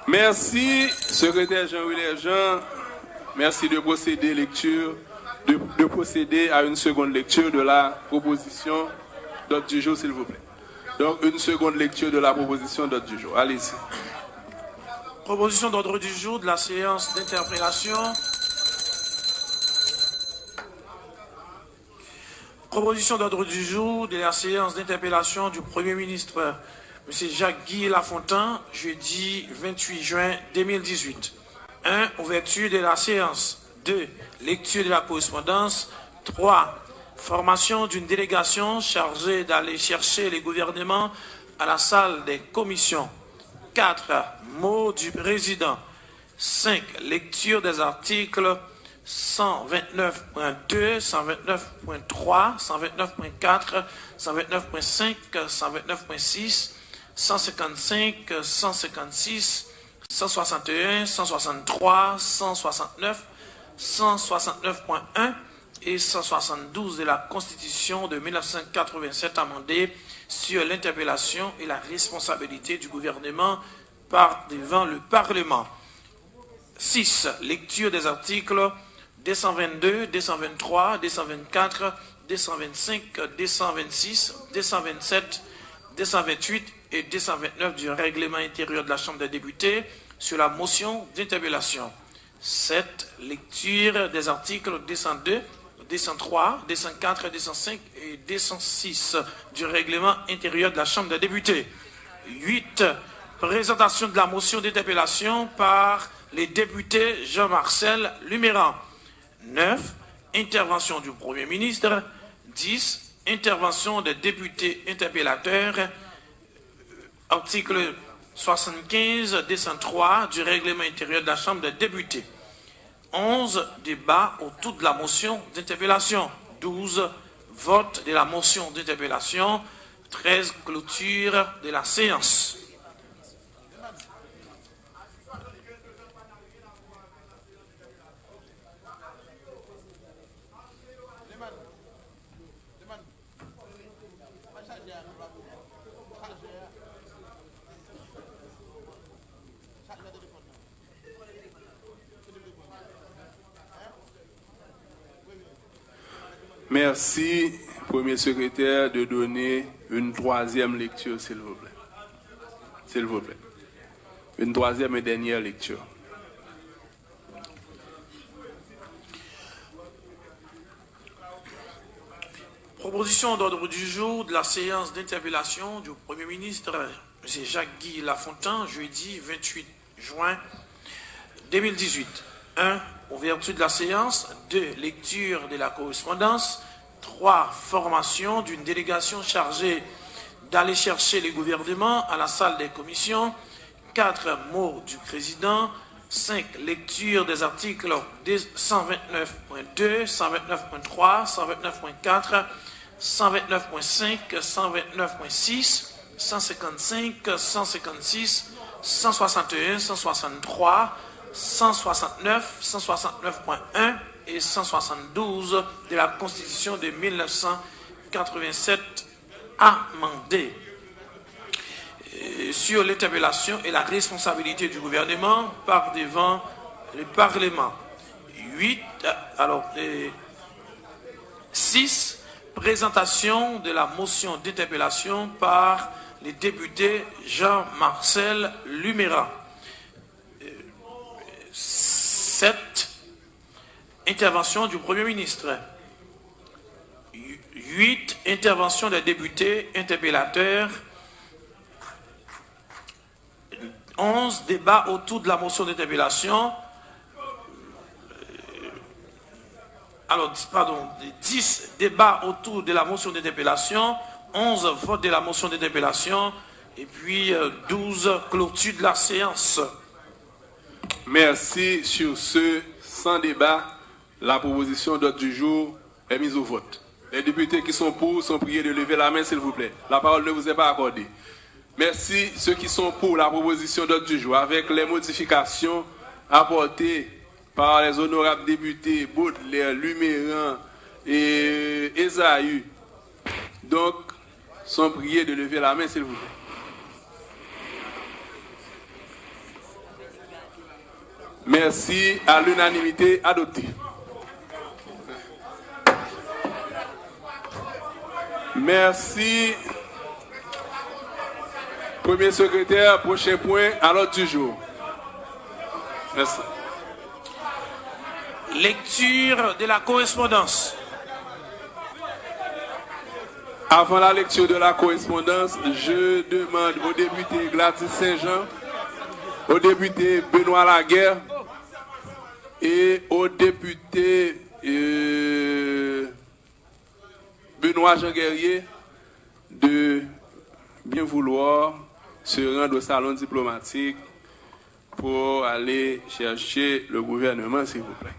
Merci, secrétaire Jean-Willer Jean. Merci de procéder de procéder à une seconde lecture de la proposition d'ordre du jour, s'il vous plaît. Donc, une seconde lecture de la proposition d'ordre du jour. Allez-y. Proposition d'ordre du jour de la séance d'interpellation. Proposition d'ordre du jour de la séance d'interpellation du Premier ministre M. Jacques-Guy Lafontaine, jeudi 28 juin 2018. 1. Ouverture de la séance. 2. Lecture de la correspondance. 3. Formation d'une délégation chargée d'aller chercher les gouvernements à la salle des commissions. 4. Mot du président. 5. Lecture des articles 129.2, 129.3, 129.4, 129.5, 129.6, 155, 156, 161, 163, 169, 169.1 et 172 de la Constitution de 1987 amendée sur l'interpellation et la responsabilité du gouvernement devant le Parlement. 6. Lecture des articles 222, 223, 224, 225, 226, 227, 228 et 229 du règlement intérieur de la Chambre des députés sur la motion d'interpellation. 7. Lecture des articles 202, 203, 204, 205 et 206 du règlement intérieur de la Chambre des députés. 8. Présentation de la motion d'interpellation par les députés Jean-Marcel Luméran. 9. Intervention du Premier ministre. 10. Intervention des députés interpellateurs. Article 75, 203 du règlement intérieur de la Chambre des députés. 11. Débat autour de la motion d'interpellation. 12. vote de la motion d'interpellation. 13, clôture de la séance. Merci, Premier secrétaire, de donner une troisième lecture, s'il vous plaît. S'il vous plaît. Une troisième et dernière lecture. Proposition d'ordre du jour de la séance d'interpellation du Premier ministre, M. Jacques-Guy Lafontaine, jeudi 28 juin 2018. 1. Ouverture de la séance. 2. Lecture de la correspondance. 3. Formation d'une délégation chargée d'aller chercher les gouvernements à la salle des commissions. 4. Mot du président. 5. Lecture des articles 129.2, 129.3, 129.4, 129.5, 129.6, 155, 156, 161, 163, 169, 169.1 et 172 de la Constitution de 1987 amendée. Sur l'interpellation et la responsabilité du gouvernement par devant le Parlement. 6. Présentation de la motion d'interpellation par les députés Jean-Marcel Luméra. 7. Intervention du Premier ministre. 8. Intervention des députés interpellateurs. 11. Débat autour de la motion d'interpellation. 10. Débat autour de la motion d'interpellation. 11. Vote de la motion d'interpellation. Et puis 12. Clôture de la séance. Merci. Sur ce, sans débat, la proposition d'ordre du jour est mise au vote. Les députés qui sont pour sont priés de lever la main, s'il vous plaît. La parole ne vous est pas accordée. Merci ceux qui sont pour la proposition d'ordre du jour avec les modifications apportées par les honorables députés Baudelaire, Luméran et Esaü. Donc, sont priés de lever la main, s'il vous plaît. Merci, à l'unanimité adopté. Merci. Premier secrétaire, prochain point à l'ordre du jour. Merci. Lecture de la correspondance. Avant la lecture de la correspondance, je demande au député Gladys Saint-Jean, au député Benoît Laguerre et au député Benoît Jean-Guerrier de bien vouloir se rendre au salon diplomatique pour aller chercher le gouvernement, s'il vous plaît.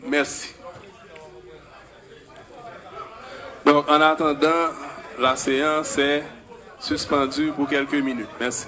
Merci. Donc, en attendant, la séance est suspendue pour quelques minutes. Merci.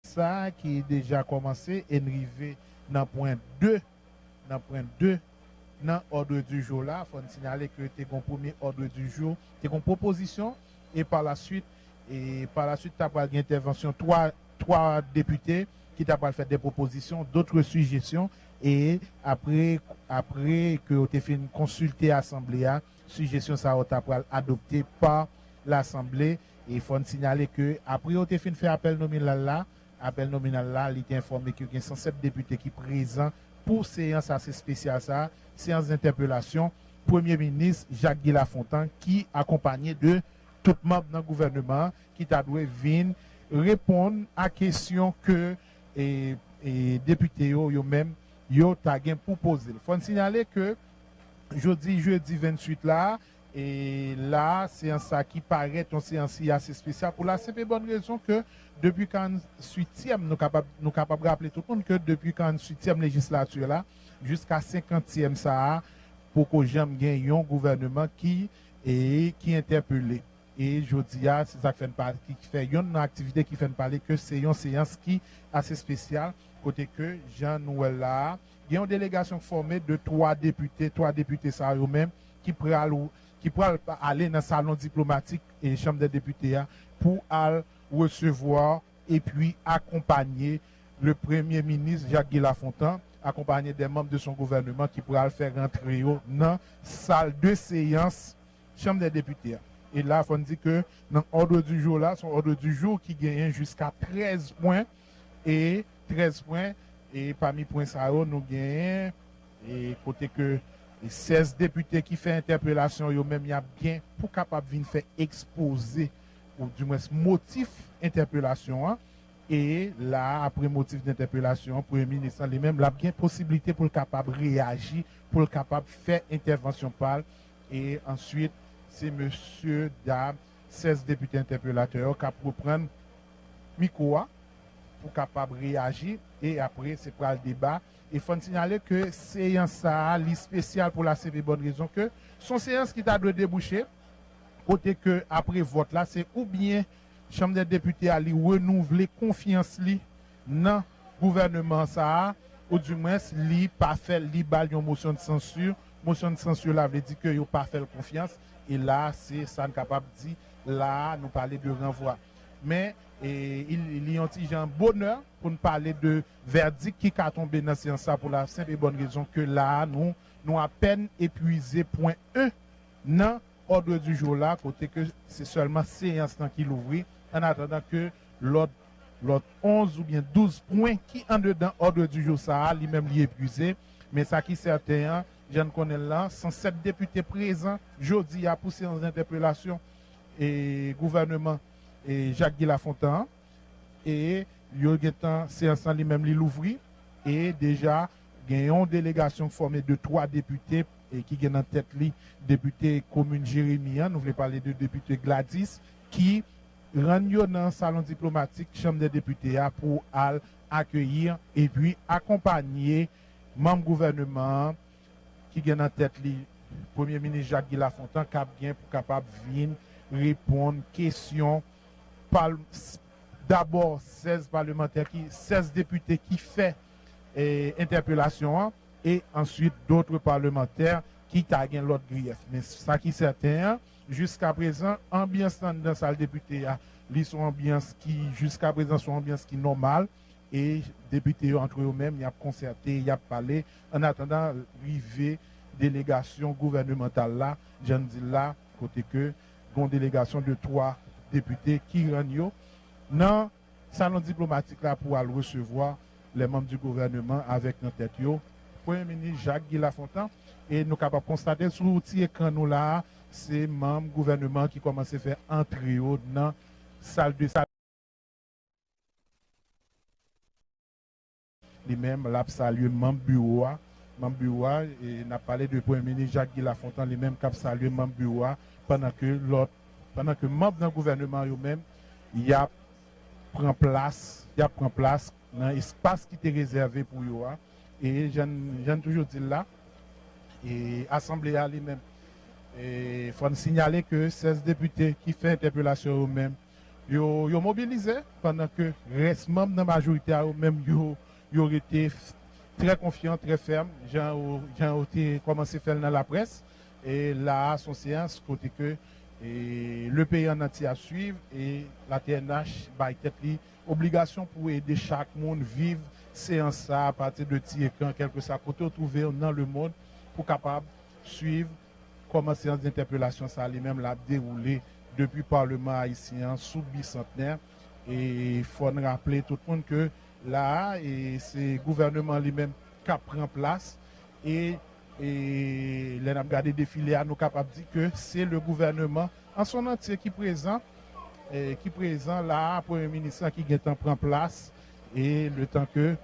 Ça qui est déjà commencé et arrivé dans point 2 dans ordre du jour là, il faut signaler que tu as un premier ordre du jour, tu as une proposition et par la suite tu as une intervention trois députés qui t'a fait des propositions, d'autres suggestions et après que tu as fait consulter l'Assemblée, suggestion ça t'a adopté par l'Assemblée et il faut signaler que après tu as fait appel nominal là, il était informé qu'il y a 107 députés qui sont présents pour séance assez spéciale ça, séance d'interpellation, Premier ministre Jacques Guy Lafontaine qui accompagné de tout membre dans le gouvernement qui t'a dû venir répondre à question que et député yo même yo t'a gen pour poser. Faut signaler que jeudi 28 là et là séance ça qui paraît une séance assez spéciale pour la simple bonne raison que depuis 48e nous capable rappeler tout le monde que depuis 48e législature là jusqu'à 50e ça pour que j'aime gagner un gouvernement qui interpellé. Et je dis, c'est ça qui fait une activité qui fait parler que c'est une séance qui est assez spéciale, côté que Jean-Noël là, il y a une délégation formée de trois députés ça eux-mêmes qui pourraient aller dans le salon diplomatique et chambre des députés pour aller recevoir et puis accompagner le Premier ministre Jacques Guy Lafontaine, accompagné des membres de son gouvernement qui pourraient le faire rentrer dans la salle de séance chambre des députés. Et là, il faut dire que dans l'ordre du jour, là, son ordre du jour qui gagne jusqu'à 13 points. Et 13 points, et parmi les points, ça, nous gagnons, et côté que les 16 députés qui font interpellation, ils même, il y a bien pour capable de faire exposer, ou du moins motif interpellation. Hein. Et là, après motif d'interpellation, le Premier ministre lui-même, il a bien possibilité pour le capable de réagir, pour le capable de faire intervention par. Et ensuite, c'est monsieur, dame, 16 députés interpellateurs qui pour prendre micro pour capable réagir et après c'est pour le débat. Il faut signaler que séance ça spécial pour la CV bonne raison que son séance qui t'a dû déboucher côté que après vote là c'est ou bien chambre des députés à renouveler confiance li dans gouvernement ça ou du moins li pas fait li bal une motion de censure là veut dire que yo pas fait confiance. Et là, c'est ça, nous capable de dire, là, nous parler de renvoi. Mais il y a un bonheur pour nous parler de verdict qui a tombé dans la séance pour la simple et bonne raison que là, nous à peine épuisé point 1 dans l'ordre du jour là, côté que c'est seulement séance qui l'ouvre, en attendant que l'autre 11 ou bien 12 points qui en dedans l'ordre du jour ça, lui-même épuisé. Mais ça qui est certain, je ne connais là, 107 députés présents, jeudi à pousser en interpellation et gouvernement et Jacques Guy Lafontaine et Yogetan séance lui-même l'ouvrir et déjà il y a une délégation formée de 3 députés et qui est en tête li député commune Jérémie, nous voulons parler de député Gladys qui rendent dans le salon diplomatique chambre des députés pour accueillir et puis accompagner membre gouvernement qui est en tête le Premier ministre Jacques Guy Lafontaine qui a bien pour capable venir répondre questions d'abord 16 parlementaires 16 députés qui fait interpellation et ensuite d'autres parlementaires qui t'a gagné l'autre grief. Mais ça qui est certain jusqu'à présent ambiance dans la salle député ils sont ambiance qui jusqu'à présent sont ambiance qui normale. Et députés entre eux-mêmes, il y a concerté, il y a parlé, en attendant l'arrivée délégation gouvernementale là, j'en dis là, côté que, une délégation de 3 députés qui rentrent dans le salon diplomatique là pour aller recevoir les membres du gouvernement avec notre tête. Premier ministre Jacques Guy Lafontaine, et nous sommes capables de constater sur l'outil écran nous là, c'est membres du gouvernement qui commencent à faire entrer dans la salle de salle. Lui-même, l'a salué membre bureau et n'a parlé de Premier ministre Jacques Guy Lafontaine, lui-même qui a salué membre bureau pendant que membre d'un gouvernement eux-mêmes, il a pris place dans l'espace qui était réservé pour eux. Et j'aime toujours dire là, et assemblée à lui-même. Il faut signaler que 16 députés qui font interpellation eux-mêmes, ils ont mobilisé pendant que reste membre de la majorité eux-mêmes, ils auraient été très confiants, très fermes. J'ai commencé à faire dans la presse. Et là, son séance, côté que le pays en entier à suivre et la TNH va être obligation pour aider chaque monde vivre séance à partir de Tiécan, quelque chose côté trouvé dans le monde pour capable suivre comment séance d'interpellation ça lui-même l'a déroulé depuis le Parlement haïtien sous bicentenaire. Et il faut rappeler tout le monde que là, et c'est le gouvernement lui-même qui prend place et les regardé défiler, nous capables de dire que c'est le gouvernement en son entier qui présent là, Premier ministre qui est en prend place et le temps que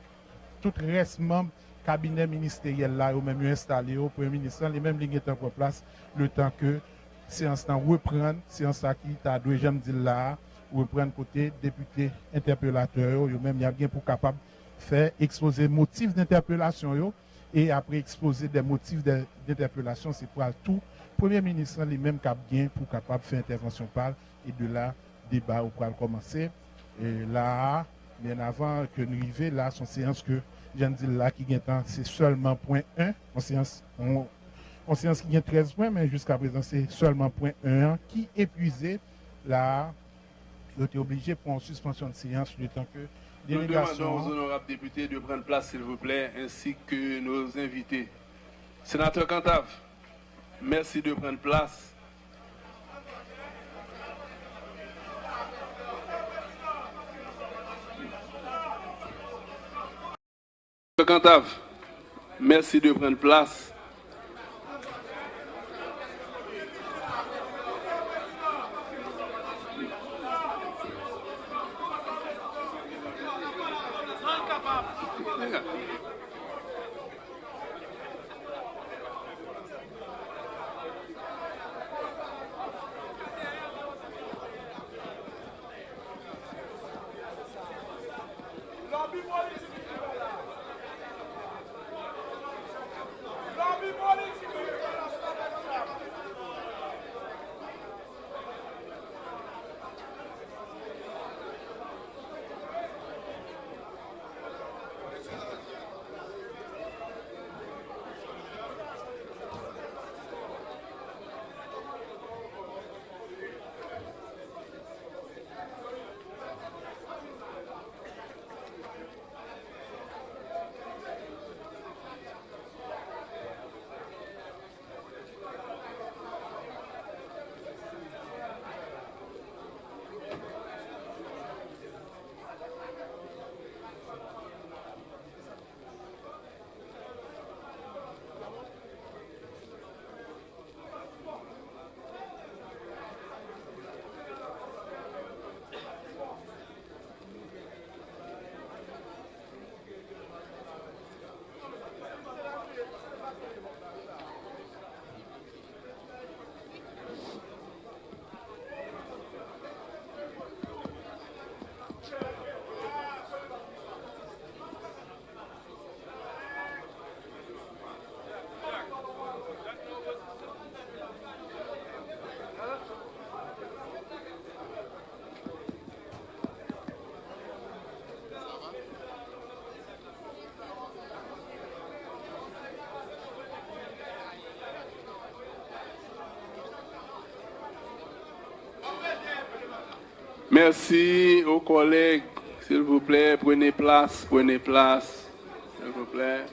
tout reste membre cabinet ministériel là, ou même installé au Premier ministre, les mêmes lignes en prend place, le temps que séance reprendre, séance qui t'a doué, j'aime dire là, reprendre côté député interpellateur, ou même il y a bien pour capable faire exposer motifs d'interpellation et après exposer des motifs d'interpellation, c'est pour tout Premier ministre lui-même qui a bien pour capable faire intervention par et de là débat pour commencer et là bien avant que nous arrivions là son séance que j'aime dire là qui gagne c'est seulement point 1 en séance qui gagne 13 points mais jusqu'à présent c'est seulement point 1 qui épuisé là il était obligé pour une suspension de séance le temps que nous demandons aux honorables députés de prendre place, s'il vous plaît, ainsi que nos invités. Sénateur Cantave, merci de prendre place. Sénateur Cantave, merci de prendre place. Merci aux collègues, s'il vous plaît, prenez place, s'il vous plaît.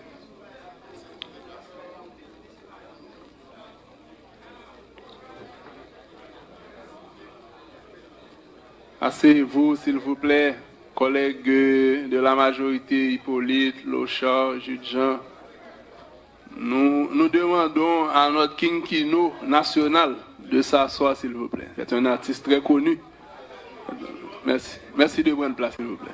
Asseyez-vous, s'il vous plaît, collègues de la majorité, Hippolyte, Locha, Jules-Jean. Nous demandons à notre Kinkino national de s'asseoir, s'il vous plaît. C'est un artiste très connu. Merci. Merci de prendre place, s'il vous plaît.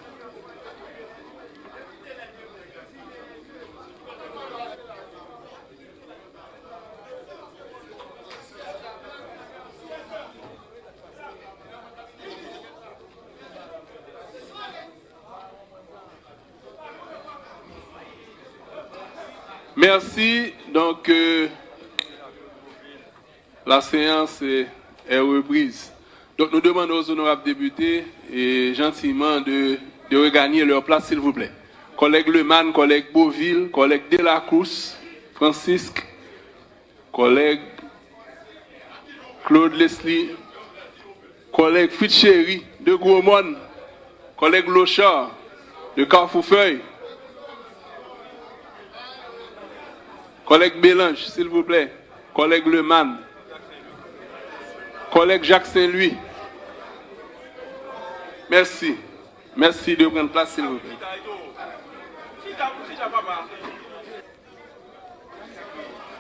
Merci. Donc, la séance est reprise. Donc, nous demandons aux honorables députés et gentiment de regagner leur place, s'il vous plaît. Collègue Leman, collègue Beauville, collègue Delacruz, Francisque, collègue Claude Leslie, collègue Fitchéry de Grosmont, collègue Lochard de Carrefourfeuille, collègue Bélange, s'il vous plaît, collègue Leman, collègue Jacques Saint-Louis. Merci. Merci de prendre place, s'il vous plaît.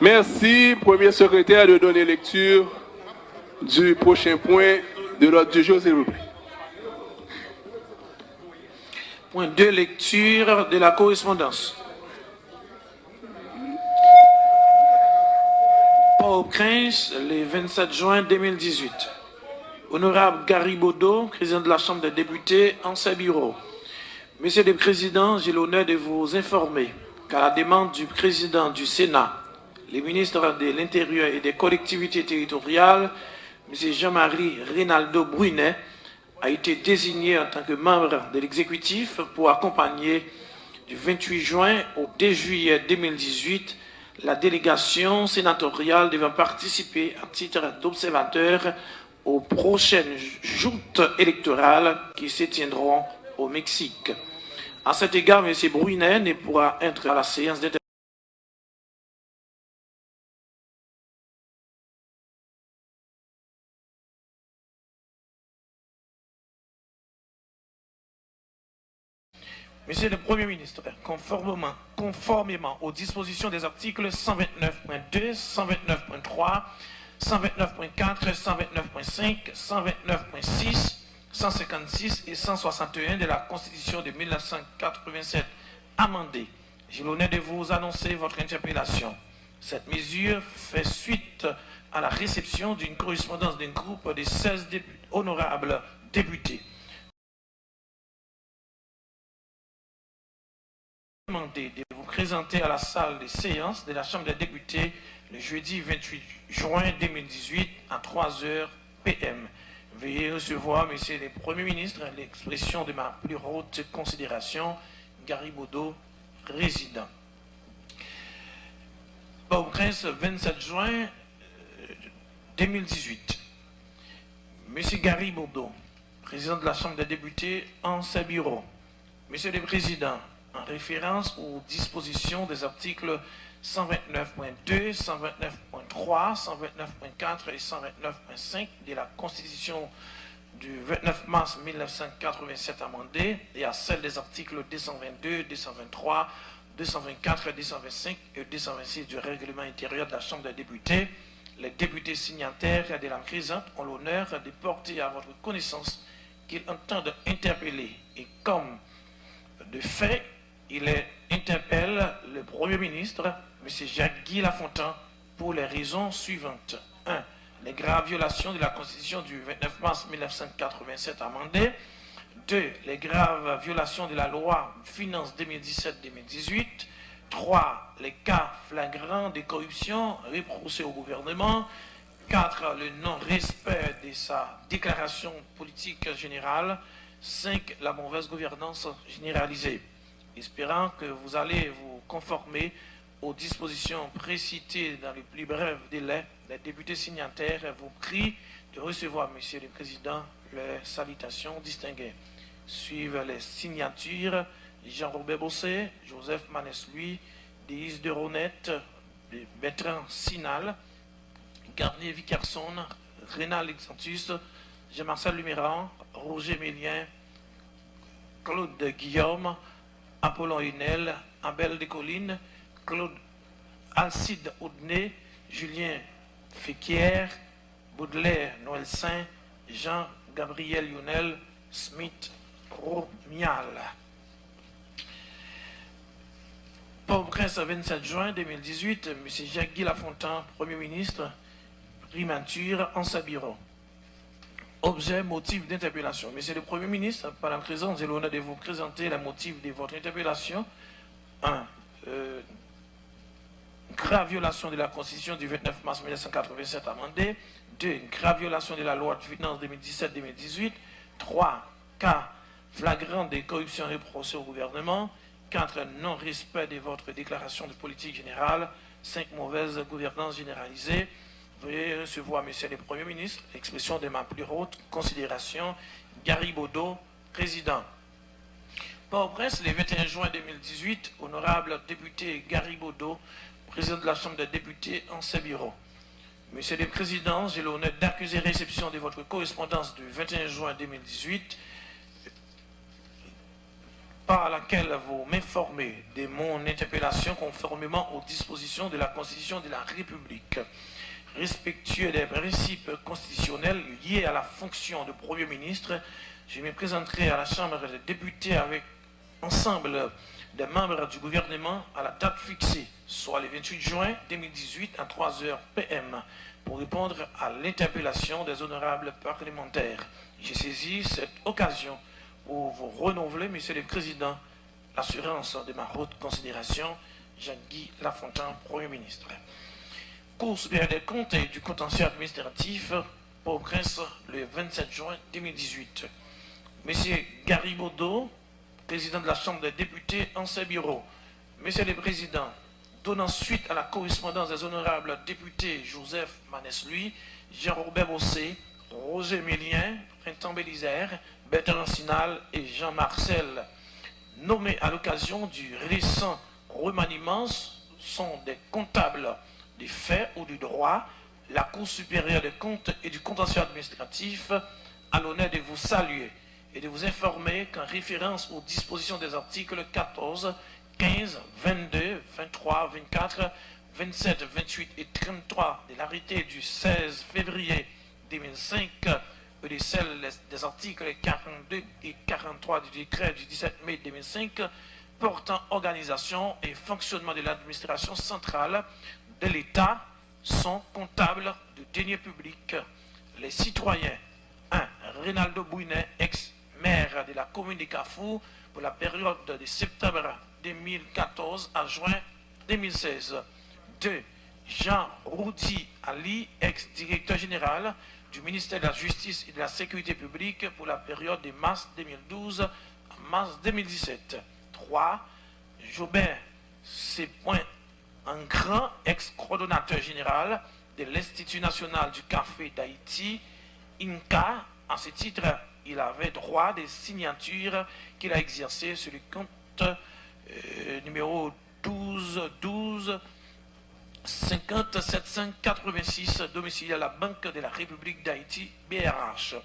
Merci, Premier secrétaire, de donner lecture du prochain point de l'ordre du jour, s'il vous plaît. Point 2, lecture de la correspondance. Port-au-Prince, le 27 juin 2018. Honorable Gary Bodo, président de la Chambre des députés, en ses bureaux. Monsieur le Président, j'ai l'honneur de vous informer qu'à la demande du président du Sénat, le ministre de l'Intérieur et des collectivités territoriales, M. Jean-Marie Reynaldo Brunet, a été désigné en tant que membre de l'exécutif pour accompagner du 28 juin au 2 juillet 2018 la délégation sénatoriale devant participer à titre d'observateur aux prochaines joutes électorales qui se tiendront au Mexique. À cet égard, M. Brunet ne pourra être à la séance d'intervention. Monsieur le Premier ministre, conformément aux dispositions des articles 129.2, 129.3, 129.4, 129.5, 129.6, 156 et 161 de la Constitution de 1987 amendée, j'ai l'honneur de vous annoncer votre interpellation. Cette mesure fait suite à la réception d'une correspondance d'un groupe de 16 honorables députés. Demandé de vous présenter à la salle des séances de la Chambre des députés le jeudi 28 juin 2018 à 3h PM. Veuillez recevoir, Monsieur le Premier ministre, l'expression de ma plus haute considération, Gary Bodo, résident. Port-au-Prince, 27 juin 2018. Monsieur Gary Bodo, président de la Chambre des députés, en ses bureaux. Monsieur le Président, en référence aux dispositions des articles 129.2, 129.3, 129.4 et 129.5 de la Constitution du 29 mars 1987 amendée et à celle des articles 222, 223, 224, 225 et 226 du règlement intérieur de la Chambre des députés, les députés signataires de la présente ont l'honneur de porter à votre connaissance qu'ils entendent interpeller et comme de fait, il interpelle le Premier ministre, M. Jacques-Guy Lafontaine, pour les raisons suivantes. 1. Les graves violations de la Constitution du 29 mars 1987 amendée. 2. Les graves violations de la loi Finances 2017-2018. 3. Les cas flagrants de corruption reprochés au gouvernement. 4. Le non-respect de sa déclaration politique générale. 5. La mauvaise gouvernance généralisée. Espérant que vous allez vous conformer aux dispositions précitées dans le plus bref délai, les députés signataires vous prient de recevoir, Monsieur le Président, les salutations distinguées. Suivent les signatures Jean-Robert Bossé, Joseph Manès-Louis, Déise de Ronette, Bertrand Sinal, Garnier Vickerson, Rénal Exantus, Jean-Marcel Luméran, Roger Mélien, Claude Guillaume, Apollon Hunel, Abel Descollines, Claude Alcide Audenay, Julien Féquière, Baudelaire Noël Saint, Jean-Gabriel Yonel, Smith Romial. Port-au-Prince, 27 juin 2018, M. Jacques-Guy Lafontaine, Premier ministre, primature en sa bureau. Objet, motif d'interpellation. Monsieur le Premier ministre, par la présence, j'ai l'honneur de vous présenter les motifs de votre interpellation. 1. Grave violation de la Constitution du 29 mars 1987 amendée. 2. Grave violation de la loi de finances 2017-2018. 3. Cas flagrant de corruption reprochée au gouvernement. 4. Non-respect de votre déclaration de politique générale. 5. Mauvaise gouvernance généralisée. Veuillez recevoir, Monsieur le Premier ministre, l'expression de ma plus haute considération, Gary Bodo, président. Port-au-Prince, le 21 juin 2018, honorable député Gary Bodo, président de la Chambre des députés, en ses bureaux. Monsieur le Président, j'ai l'honneur d'accuser réception de votre correspondance du 21 juin 2018 par laquelle vous m'informez de mon interpellation conformément aux dispositions de la Constitution de la République. Respectueux des principes constitutionnels liés à la fonction de Premier ministre, je me présenterai à la Chambre des députés avec ensemble des membres du gouvernement à la date fixée, soit le 28 juin 2018 à 3h PM, pour répondre à l'interpellation des honorables parlementaires. J'ai saisi cette occasion pour vous renouveler, Monsieur le Président, l'assurance de ma haute considération, Jean-Guy Lafontaine, Premier ministre. Cour supérieure des comptes et du contentieux administratif, Port-au-Prince, le 27 juin 2018. Monsieur Garibodo, président de la Chambre des députés, en ses bureaux. Monsieur le Président, donnant suite à la correspondance des honorables députés Joseph Manès-Lui, Jean-Robert Bossé, Roger Mélien, Printemps Bélisère, Bertrand Sinal et Jean-Marcel, nommés à l'occasion du récent remaniement, sont des comptables des faits ou du droit. La Cour supérieure des comptes et du contentieux administratif a l'honneur de vous saluer et de vous informer qu'en référence aux dispositions des articles 14, 15, 22, 23, 24, 27, 28 et 33 de l'arrêté du 16 février 2005 et de celles des articles 42 et 43 du décret du 17 mai 2005 portant organisation et fonctionnement de l'administration centrale de l'État sont comptables de deniers publics. Les citoyens 1. Reynaldo Bouinet, ex-maire de la commune de Carrefour pour la période de septembre 2014 à juin 2016. 2. Jean Roudi Ali, ex-directeur général du ministère de la Justice et de la Sécurité publique pour la période de mars 2012 à mars 2017. 3. Jobert C. Un grand ex-coordonnateur général de l'Institut national du café d'Haïti, INCA. À ce titre, il avait droit des signatures qu'il a exercées sur le compte numéro 12 50 786, domicilié à la Banque de la République d'Haïti, BRH.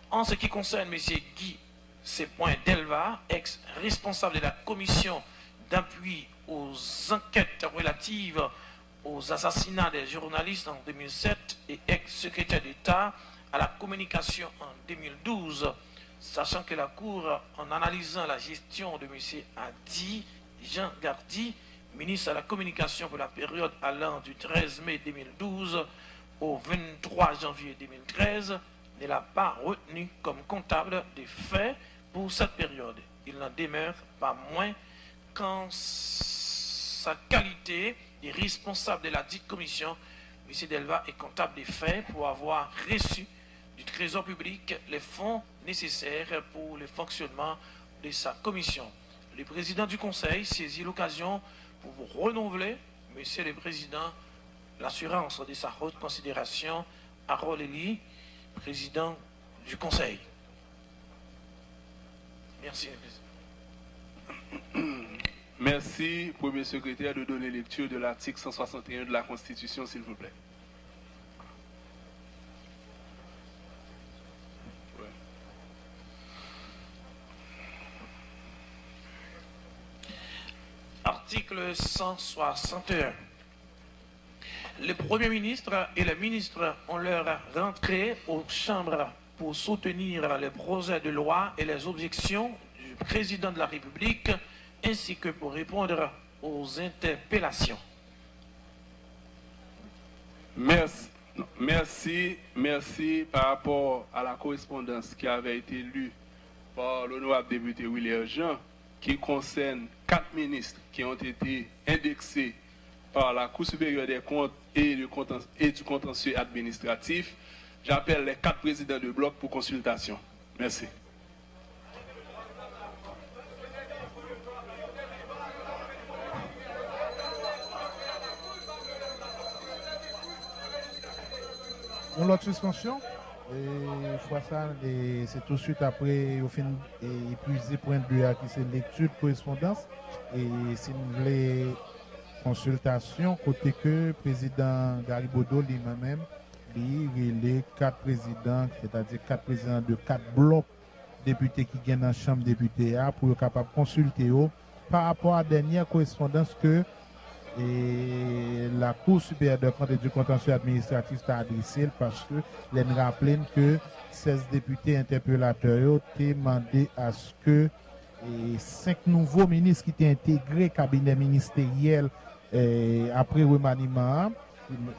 En ce qui concerne M. Guy C. Delva, ex-responsable de la commission d'appui aux enquêtes relatives aux assassinats des journalistes en 2007 et ex-secrétaire d'État à la communication en 2012, sachant que la Cour, en analysant la gestion de M. Adi Jean Gardi, ministre à la communication pour la période allant du 13 mai 2012 au 23 janvier 2013, ne l'a pas retenu comme comptable des faits pour cette période. Il n'en demeure pas moins qu'en sa qualité de responsable de la dite commission, M. Delva est comptable des faits pour avoir reçu du Trésor public les fonds nécessaires pour le fonctionnement de sa commission. Le président du Conseil saisit l'occasion pour vous renouveler, Monsieur le Président, l'assurance de sa haute considération, Harold Eli, président du Conseil. Merci, Président. Merci, Premier secrétaire, de donner lecture de l'article 161 de la Constitution, s'il vous plaît. Article 161. Le Premier ministre et le ministre ont leur rentrée aux chambres pour soutenir les projets de loi et les objections du président de la République, ainsi que pour répondre aux interpellations. Merci par rapport à la correspondance qui avait été lue par l'honorable député William Jean, qui concerne 4 ministres qui ont été indexés par la Cour supérieure des comptes et du contentieux administratif. J'appelle les 4 présidents de bloc pour consultation. Merci. On l'autre suspension. Et fois ça, c'est tout de suite après, au fin, épuisé point de vue qui c'est lecture de correspondance. Et si vous voulez consultation, côté que président Garibodo lui-même, les 4 présidents, c'est-à-dire 4 présidents de 4 blocs députés qui viennent dans la chambre députés pour être capable de consulter par rapport à la dernière correspondance que la Cour supérieure de comptes et du contentieux administratif t'a adressé parce que les rappellent que 16 députés interpellateurs ont demandé à ce que 5 nouveaux ministres qui étaient intégrés au cabinet ministériel après remaniement,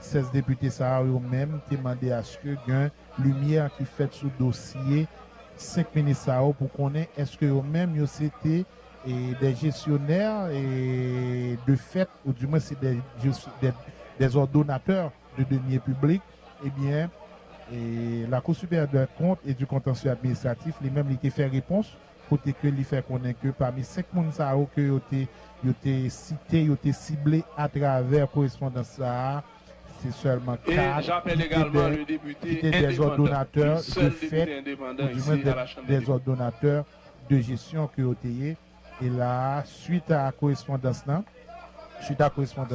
16 députés ça eux-mêmes demandé à ce que une lumière qui fait sous dossier 5 ministres pour connaître est-ce que eux-mêmes c'était des gestionnaires et de fait ou du moins c'est des ordonnateurs de deniers publics. Eh bien la Cour supérieure des comptes et du contentieux administratif lui-même il fait réponse côté que il fait connaître que parmi 5 personnes que été cité, été ciblé à travers correspondance ça, c'est seulement 4. J'appelle également le député des ordonnateurs de fait, des ordonnateurs de gestion que été. Et là, suite à correspondance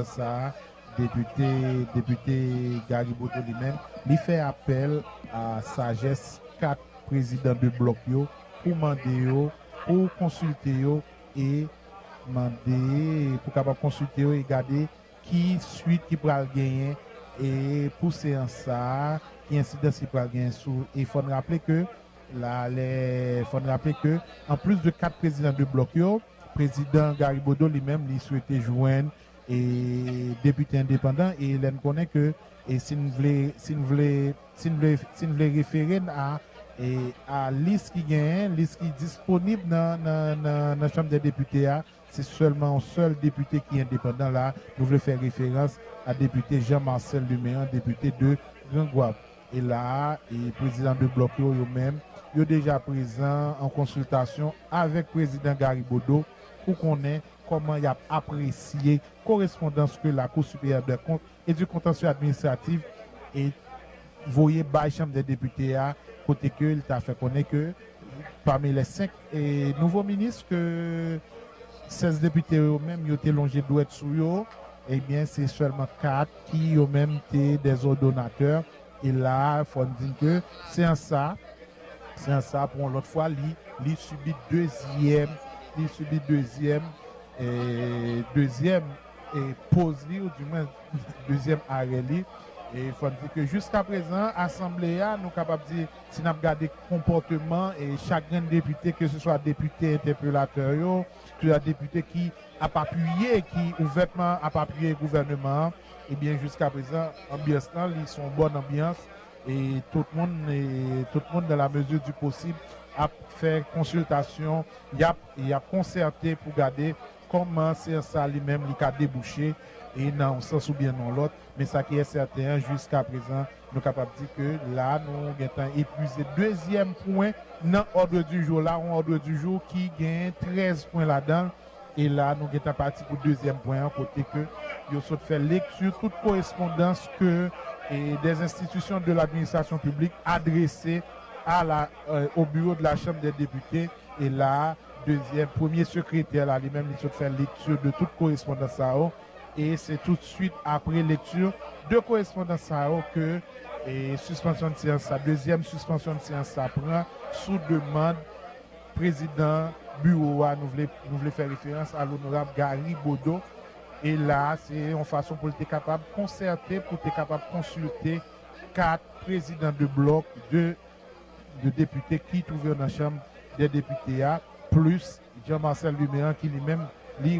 ça, député Gariboto lui-même, il fait appel à sagesse 4 présidents de bloc pour demander pour consulter et demander pour capable consulter et regarder qui suite qui pourra gagner et pour séance ça qui incidence qui pourra gagner sous et faut rappeler que en plus de 4 présidents de bloc président Garibodo lui-même il souhaitait joindre et député indépendant et il connaît que et si nous voulons référer à liste qui gagne, liste qui est disponible dans la Chambre des députés, c'est seulement un seul député qui est indépendant là. Nous voulons faire référence à député Jean-Marcel Luméan, député de Grangoire. Et là, le président de bloc eux-mêmes, il est déjà présent en consultation avec le président Garibodo pour qu'on ait comment il a apprécié correspondance que la Cour supérieure des comptes et du contentieux administratif et voyez par la Chambre des députés à côté que il t'a fait connaître que parmi les 5 nouveaux ministres que 16 députés eux-mêmes ils ont été longés douette sous eux, eh bien c'est seulement 4 qui eux-mêmes étaient des ordonnateurs et là il faut dire que c'est un ça pour l'autre fois il subit deuxième pause ou du moins deuxième arrêt. Et il faut dire que jusqu'à présent, l'Assemblée nous capables de dire si nous regardons le comportement et chaque député, que ce soit député interpellateur, que ce soit député qui a appuyé, qui ouvertement a appuyé le gouvernement, et bien jusqu'à présent, l'ambiance ils sont bonne ambiance et tout le monde dans la mesure du possible a fait consultation, il a concerté pour garder comment c'est ça lui-même il a débouché et non sens ou bien non l'autre mais ça qui est certain jusqu'à présent nous sommes capables de dire que là nous avons épuisé deuxième point dans l'ordre du jour là un ordre du jour qui gagne 13 points là-dedans et là nous sommes partis pour deuxième point côté que nous avons fait lecture toute correspondance que des institutions de l'administration publique adressées au bureau de la Chambre des députés et là premier secrétaire là lui-même il fait lecture de toute correspondance et c'est tout de suite après lecture de correspondance que suspension de séance deuxième suspension de séance ça prend sous demande président bureau nous voulons faire référence à l'honorable Garibodo et là c'est une façon pour être capable de concerter pour être capable de consulter 4 présidents de bloc de députés qui trouvent dans la Chambre des députés plus Jean-Marcel Luméan qui lui-même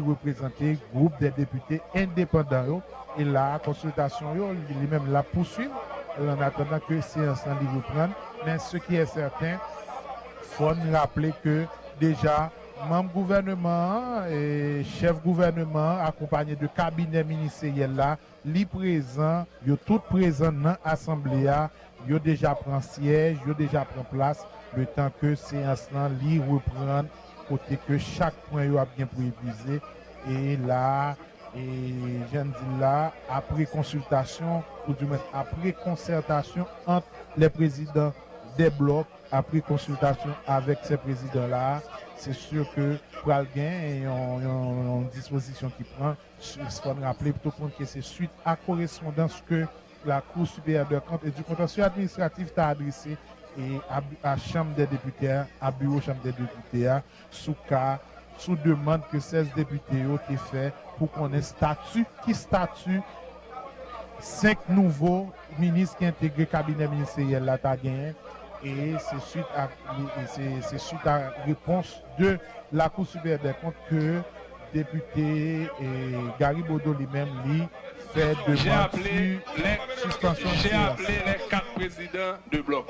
représentait groupe des députés indépendants et la consultation lui-même la poursuivre en attendant que séance en reprenne. Mais ce qui est certain, il faut nous rappeler que déjà membre gouvernement et chef gouvernement accompagné de cabinet ministériel là, présent, yo tout présent dans l'Assemblée, yo déjà prend siège, yo déjà prend place le temps que séance là reprend côté que chaque point yo a bien pour épuiser et là j'aime dire là après consultation ou du moins après concertation entre les présidents des blocs après consultation avec ces présidents là c'est sûr que pour le gain une disposition qui prend il faut rappeler tout le monde que c'est suite à correspondance que la Cour supérieure des comptes et du contentieux administratif t'a adressé et à Chambre des députés, à bureau Chambre des députés, sous demande que 16 députés ont été faits pour qu'on ait statut, 5 nouveaux ministres qui intégrent le cabinet ministériel là, et c'est suite à réponse de la Cour supérieure des comptes que député Garibodo lui-même fait demande sur suspension. J'ai appelé les 4 présidents de bloc.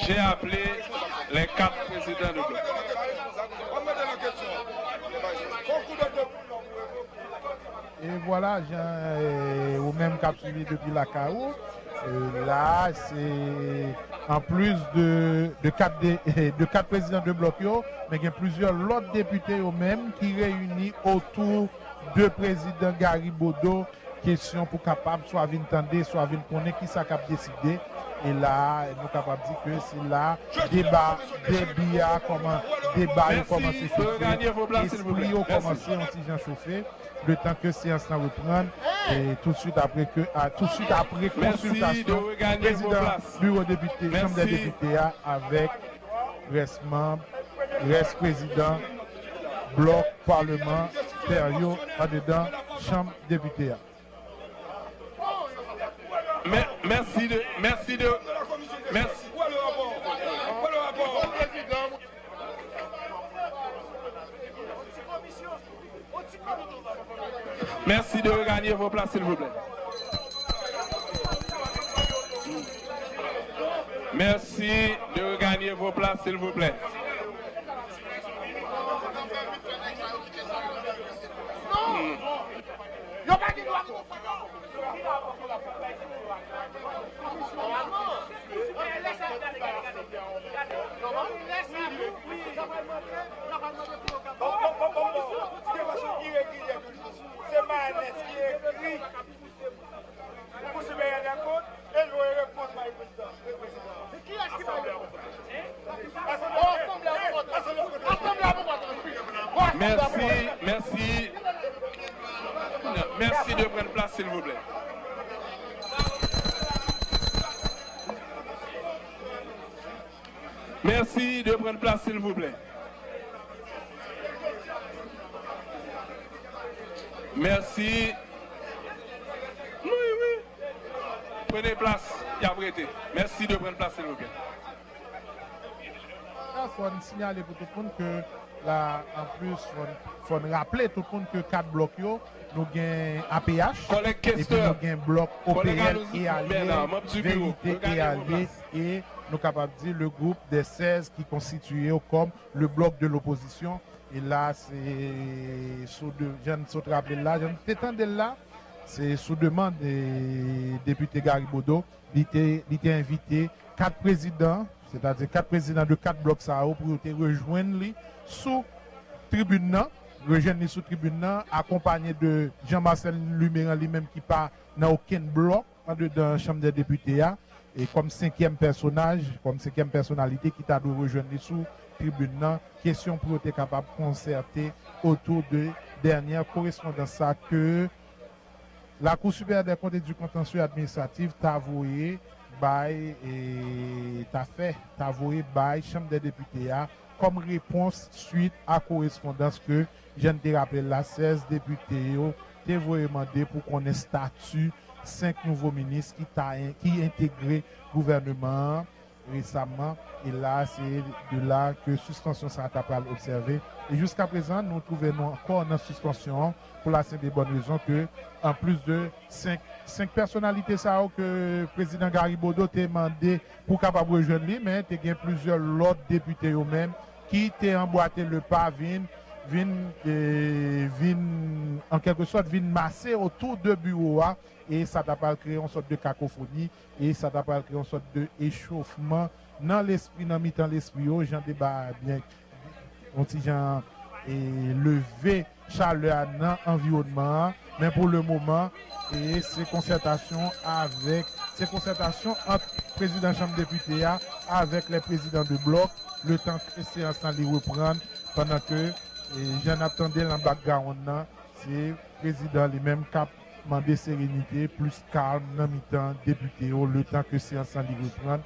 J'ai appelé les 4 présidents de bloc. Et voilà, au même cap suivi depuis la CAO. Là, c'est en plus de 4 présidents de bloc, mais il y a plusieurs autres députés eux-mêmes qui réunissent autour de président Garibodo. Question pour capable soit venir tendre, soit venir connaître qui ça cap décider. Et là, nous sommes capables de dire que c'est là débat comment se chauffer, esprit ont commencé à se chauffer. Le temps que séance n'a reprendre et tout de suite après consultation président bureau député chambre des députés avec reste membre reste président bloc parlement stéréo en dedans chambre députés. Merci. Merci de regagner vos places, s'il vous plaît. Merci de regagner vos places, s'il vous plaît. C'est Manès qui écrit. Vous savez, il y a un code, et je vais répondre par le président. C'est qui est-ce qui va répondre? Merci de prendre place, s'il vous plaît. Merci de prendre place, s'il vous plaît. Merci. Oui. Prenez place. Il y a prêté. Merci de prendre place, s'il vous plaît. Il faut signaler pour tout le monde que là, en plus, il faut rappeler tout le monde que 4 blocs, nous avons APH, et puis nous avons bloc OPL et allié, vérité et allié, et nous sommes capables de dire le groupe des 16 qui constituent comme le bloc de l'opposition. Et là, c'est sous c'est sous demande des députés Garibodo, il était invité 4 présidents, c'est-à-dire 4 présidents de 4 blocs SAO pour rejoindre lui sous tribune, accompagné de Jean-Marcel Luméran lui-même qui pas dans aucun bloc dans la Chambre des députés, et comme 5e personnage, comme 5e personnalité qui t'a dû rejoindre sous tribune, question pour être capable de concerter autour de dernière correspondance que la Cour supérieure des comptes et du contentieux administratif t'a avoué by Chambre des députés comme réponse suite à correspondance que je te rappelle la 16 députés t'ont demandé pour qu'on ait statut 5 nouveaux ministres qui intégré le gouvernement récemment, et là c'est de là que suspension sera observée. Et jusqu'à présent, nous trouvons encore en suspension pour la simple et bonne raison que, en plus de 5 personnalités ça que le président Garibodo t'a demandé pour capable rejoindre lui, mais il y a plusieurs autres députés eux-mêmes qui t'ont emboîté le pas, en quelque sorte, masser autour de bureau. Et ça t'a pas créé une sorte de cacophonie et ça t'a pas créé une sorte de échauffement dans l'esprit, dans mi-temps l'esprit, j'en débat bien, gens et lever chaleur dans l'environnement, mais pour le moment, et ces concertations entre président de Chambre des députés avec les présidents de bloc, le temps que la séance reprendre pendant que j'en attendais dans le background, c'est le président lui-même demander sérénité, plus calme dans mi-temps député le temps que séance en libre prendre.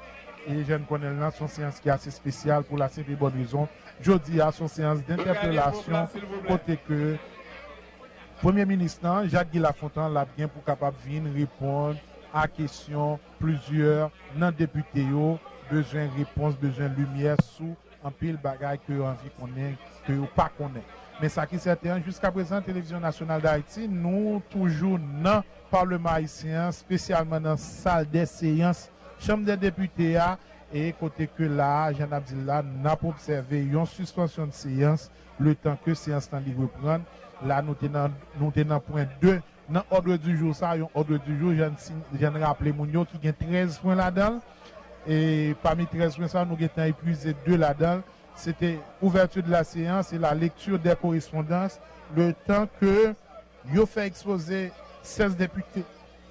Et je ne connais pas son séance qui est assez spéciale pour la simple et bonne raison. Jeudi à son séance d'interpellation, côté que Premier ministre Jacques Lafontaine l'a bien pour capable venir répondre à questions plusieurs non députés besoin de réponse, besoin de lumière sous un pile bagaille que envie connaît, que pas connaît. Mais ça qui est certain, jusqu'à présent, Télévision nationale d'Haïti, nous toujours dans le Parlement haïtien, spécialement dans la salle des séances, Chambre des députés, et côté que là, Jean Abdillah n'a pas observé une suspension de séance, le temps que séance en libre prendre. Là, nous tenons point 2. Dans l'ordre du jour, ça, ordre du jour, j'ai rappelé Mounio qui a 13 points là-dedans. Et parmi 13 points, ça, nous avons épuisé 2 là-dedans. C'était ouverture de la séance et la lecture des correspondances. Le temps que yo fait exposer 16 députés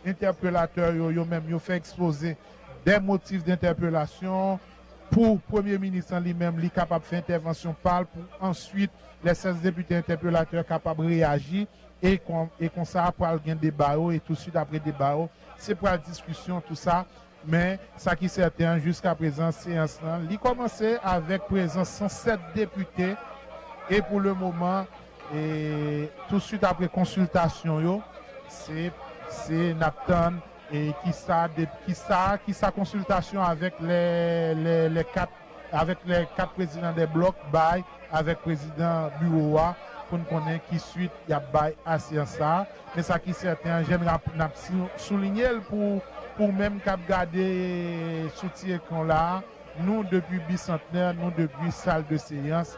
interpellateurs, yo même yo fait exposer des motifs d'interpellation pour Premier ministre lui-même, lui capable de faire intervention parle pour ensuite les 16 députés interpellateurs capables de réagir et comme ça pour avoir un débat et tout de suite après débat c'est pour la discussion tout ça. Mais ça qui est certain, jusqu'à présent, séance, il commençait avec présence 107 députés et pour le moment, et tout de suite après consultation, c'est Napton et qui sa consultation avec les quatre présidents des blocs, avec président Bureau pour nous connaître qui suite il y a à séance. Mais ça qui est certain, j'aime souligner pour même cap garder soutien qu'on l'a, nous depuis bicentenaire, nous depuis salle de séance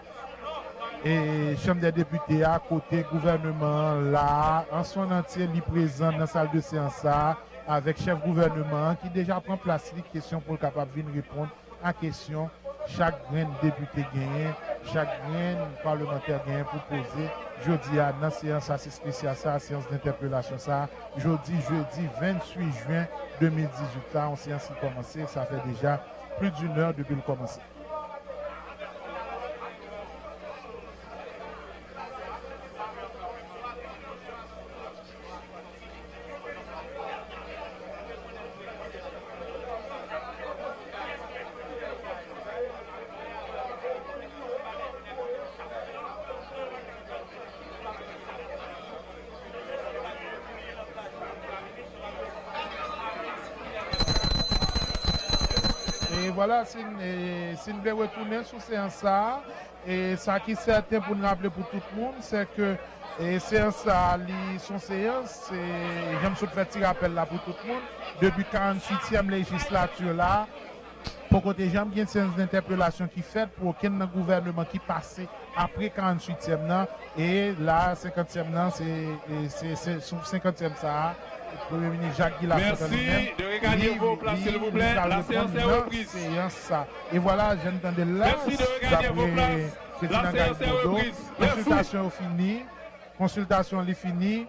et chambre des députés à côté gouvernement là, en son entier, li présent dans la salle de séance là, avec chef gouvernement qui déjà prend place les questions pour capable venir répondre à question chaque grain député gagné, chaque grain parlementaire gagné pour poser. Jeudi à dans séance assez spéciale ça, séance d'interpellation ça, jeudi 28 juin 2018 là, en séance qui commencé, ça fait déjà plus d'une heure depuis le commencer. Voilà, si nous devons retourner sur séance ça, et ça qui est certain pour nous rappeler pour tout le monde, c'est que séance ça, son séance, j'aime ce petit rappel là pour tout le monde, depuis 48e législature là, pour côté j'aime bien une séance d'interpellation qui fait pour aucun gouvernement qui passe après 48e là, et là 50e là, c'est sur 50e ça. Premier ministre Jacques Lafontaine. Merci de regagner vos places, s'il vous plaît. La séance est reprise. Et voilà, j'entendais là. Merci de regagner vos places. La séance est reprise. Consultation finie. Consultation est finie.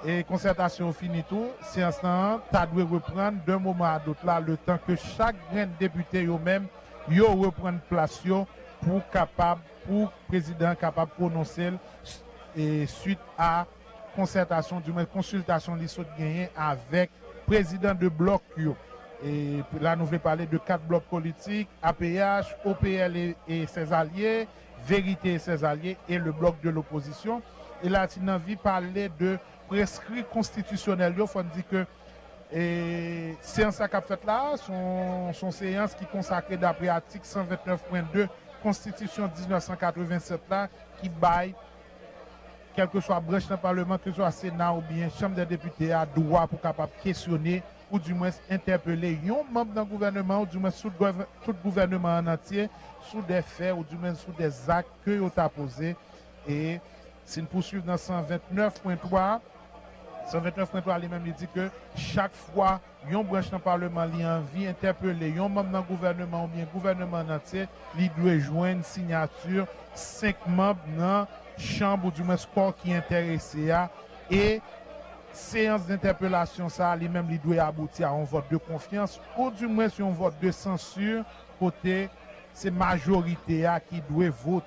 Et concertation finie tout. Séance là, tu dois reprendre d'un moment à l'autre là, le temps que chaque grand député eux-même, reprenne place pour président capable de prononcer et suite à concertation, du moins consultation les sauts gagnés avec président de bloc. Et là, nous voulons parler de 4 blocs politiques, APH, OPL et ses alliés, Vérité et ses alliés, et le bloc de l'opposition. Et là, tu as envie de parler de prescrit constitutionnel. Il faut dire que séance à cap fait là, son séance qui consacrée d'après article 129.2 Constitution 1987 là, qui baille quel que soit branche dans le Parlement, que ce soit Sénat ou bien Chambre des députés, a droit pour capable questionner ou du moins interpeller un membre d'un gouvernement ou du moins tout gouvernement en entier sous des faits ou du moins sous des actes que vous avez posés. Et si nous poursuivons dans 129.3, 129.3 lui-même dit que chaque fois un branche dans le Parlement a envie d'interpeller un membre d'un gouvernement ou bien gouvernement en entier, il doit joindre une signature 5 membres dans chambre ou du moins corps qui est intéressé et séance d'interpellation ça lui-même il doit aboutir à un vote de confiance ou du moins sur un vote de censure côté c'est majorité qui doit voter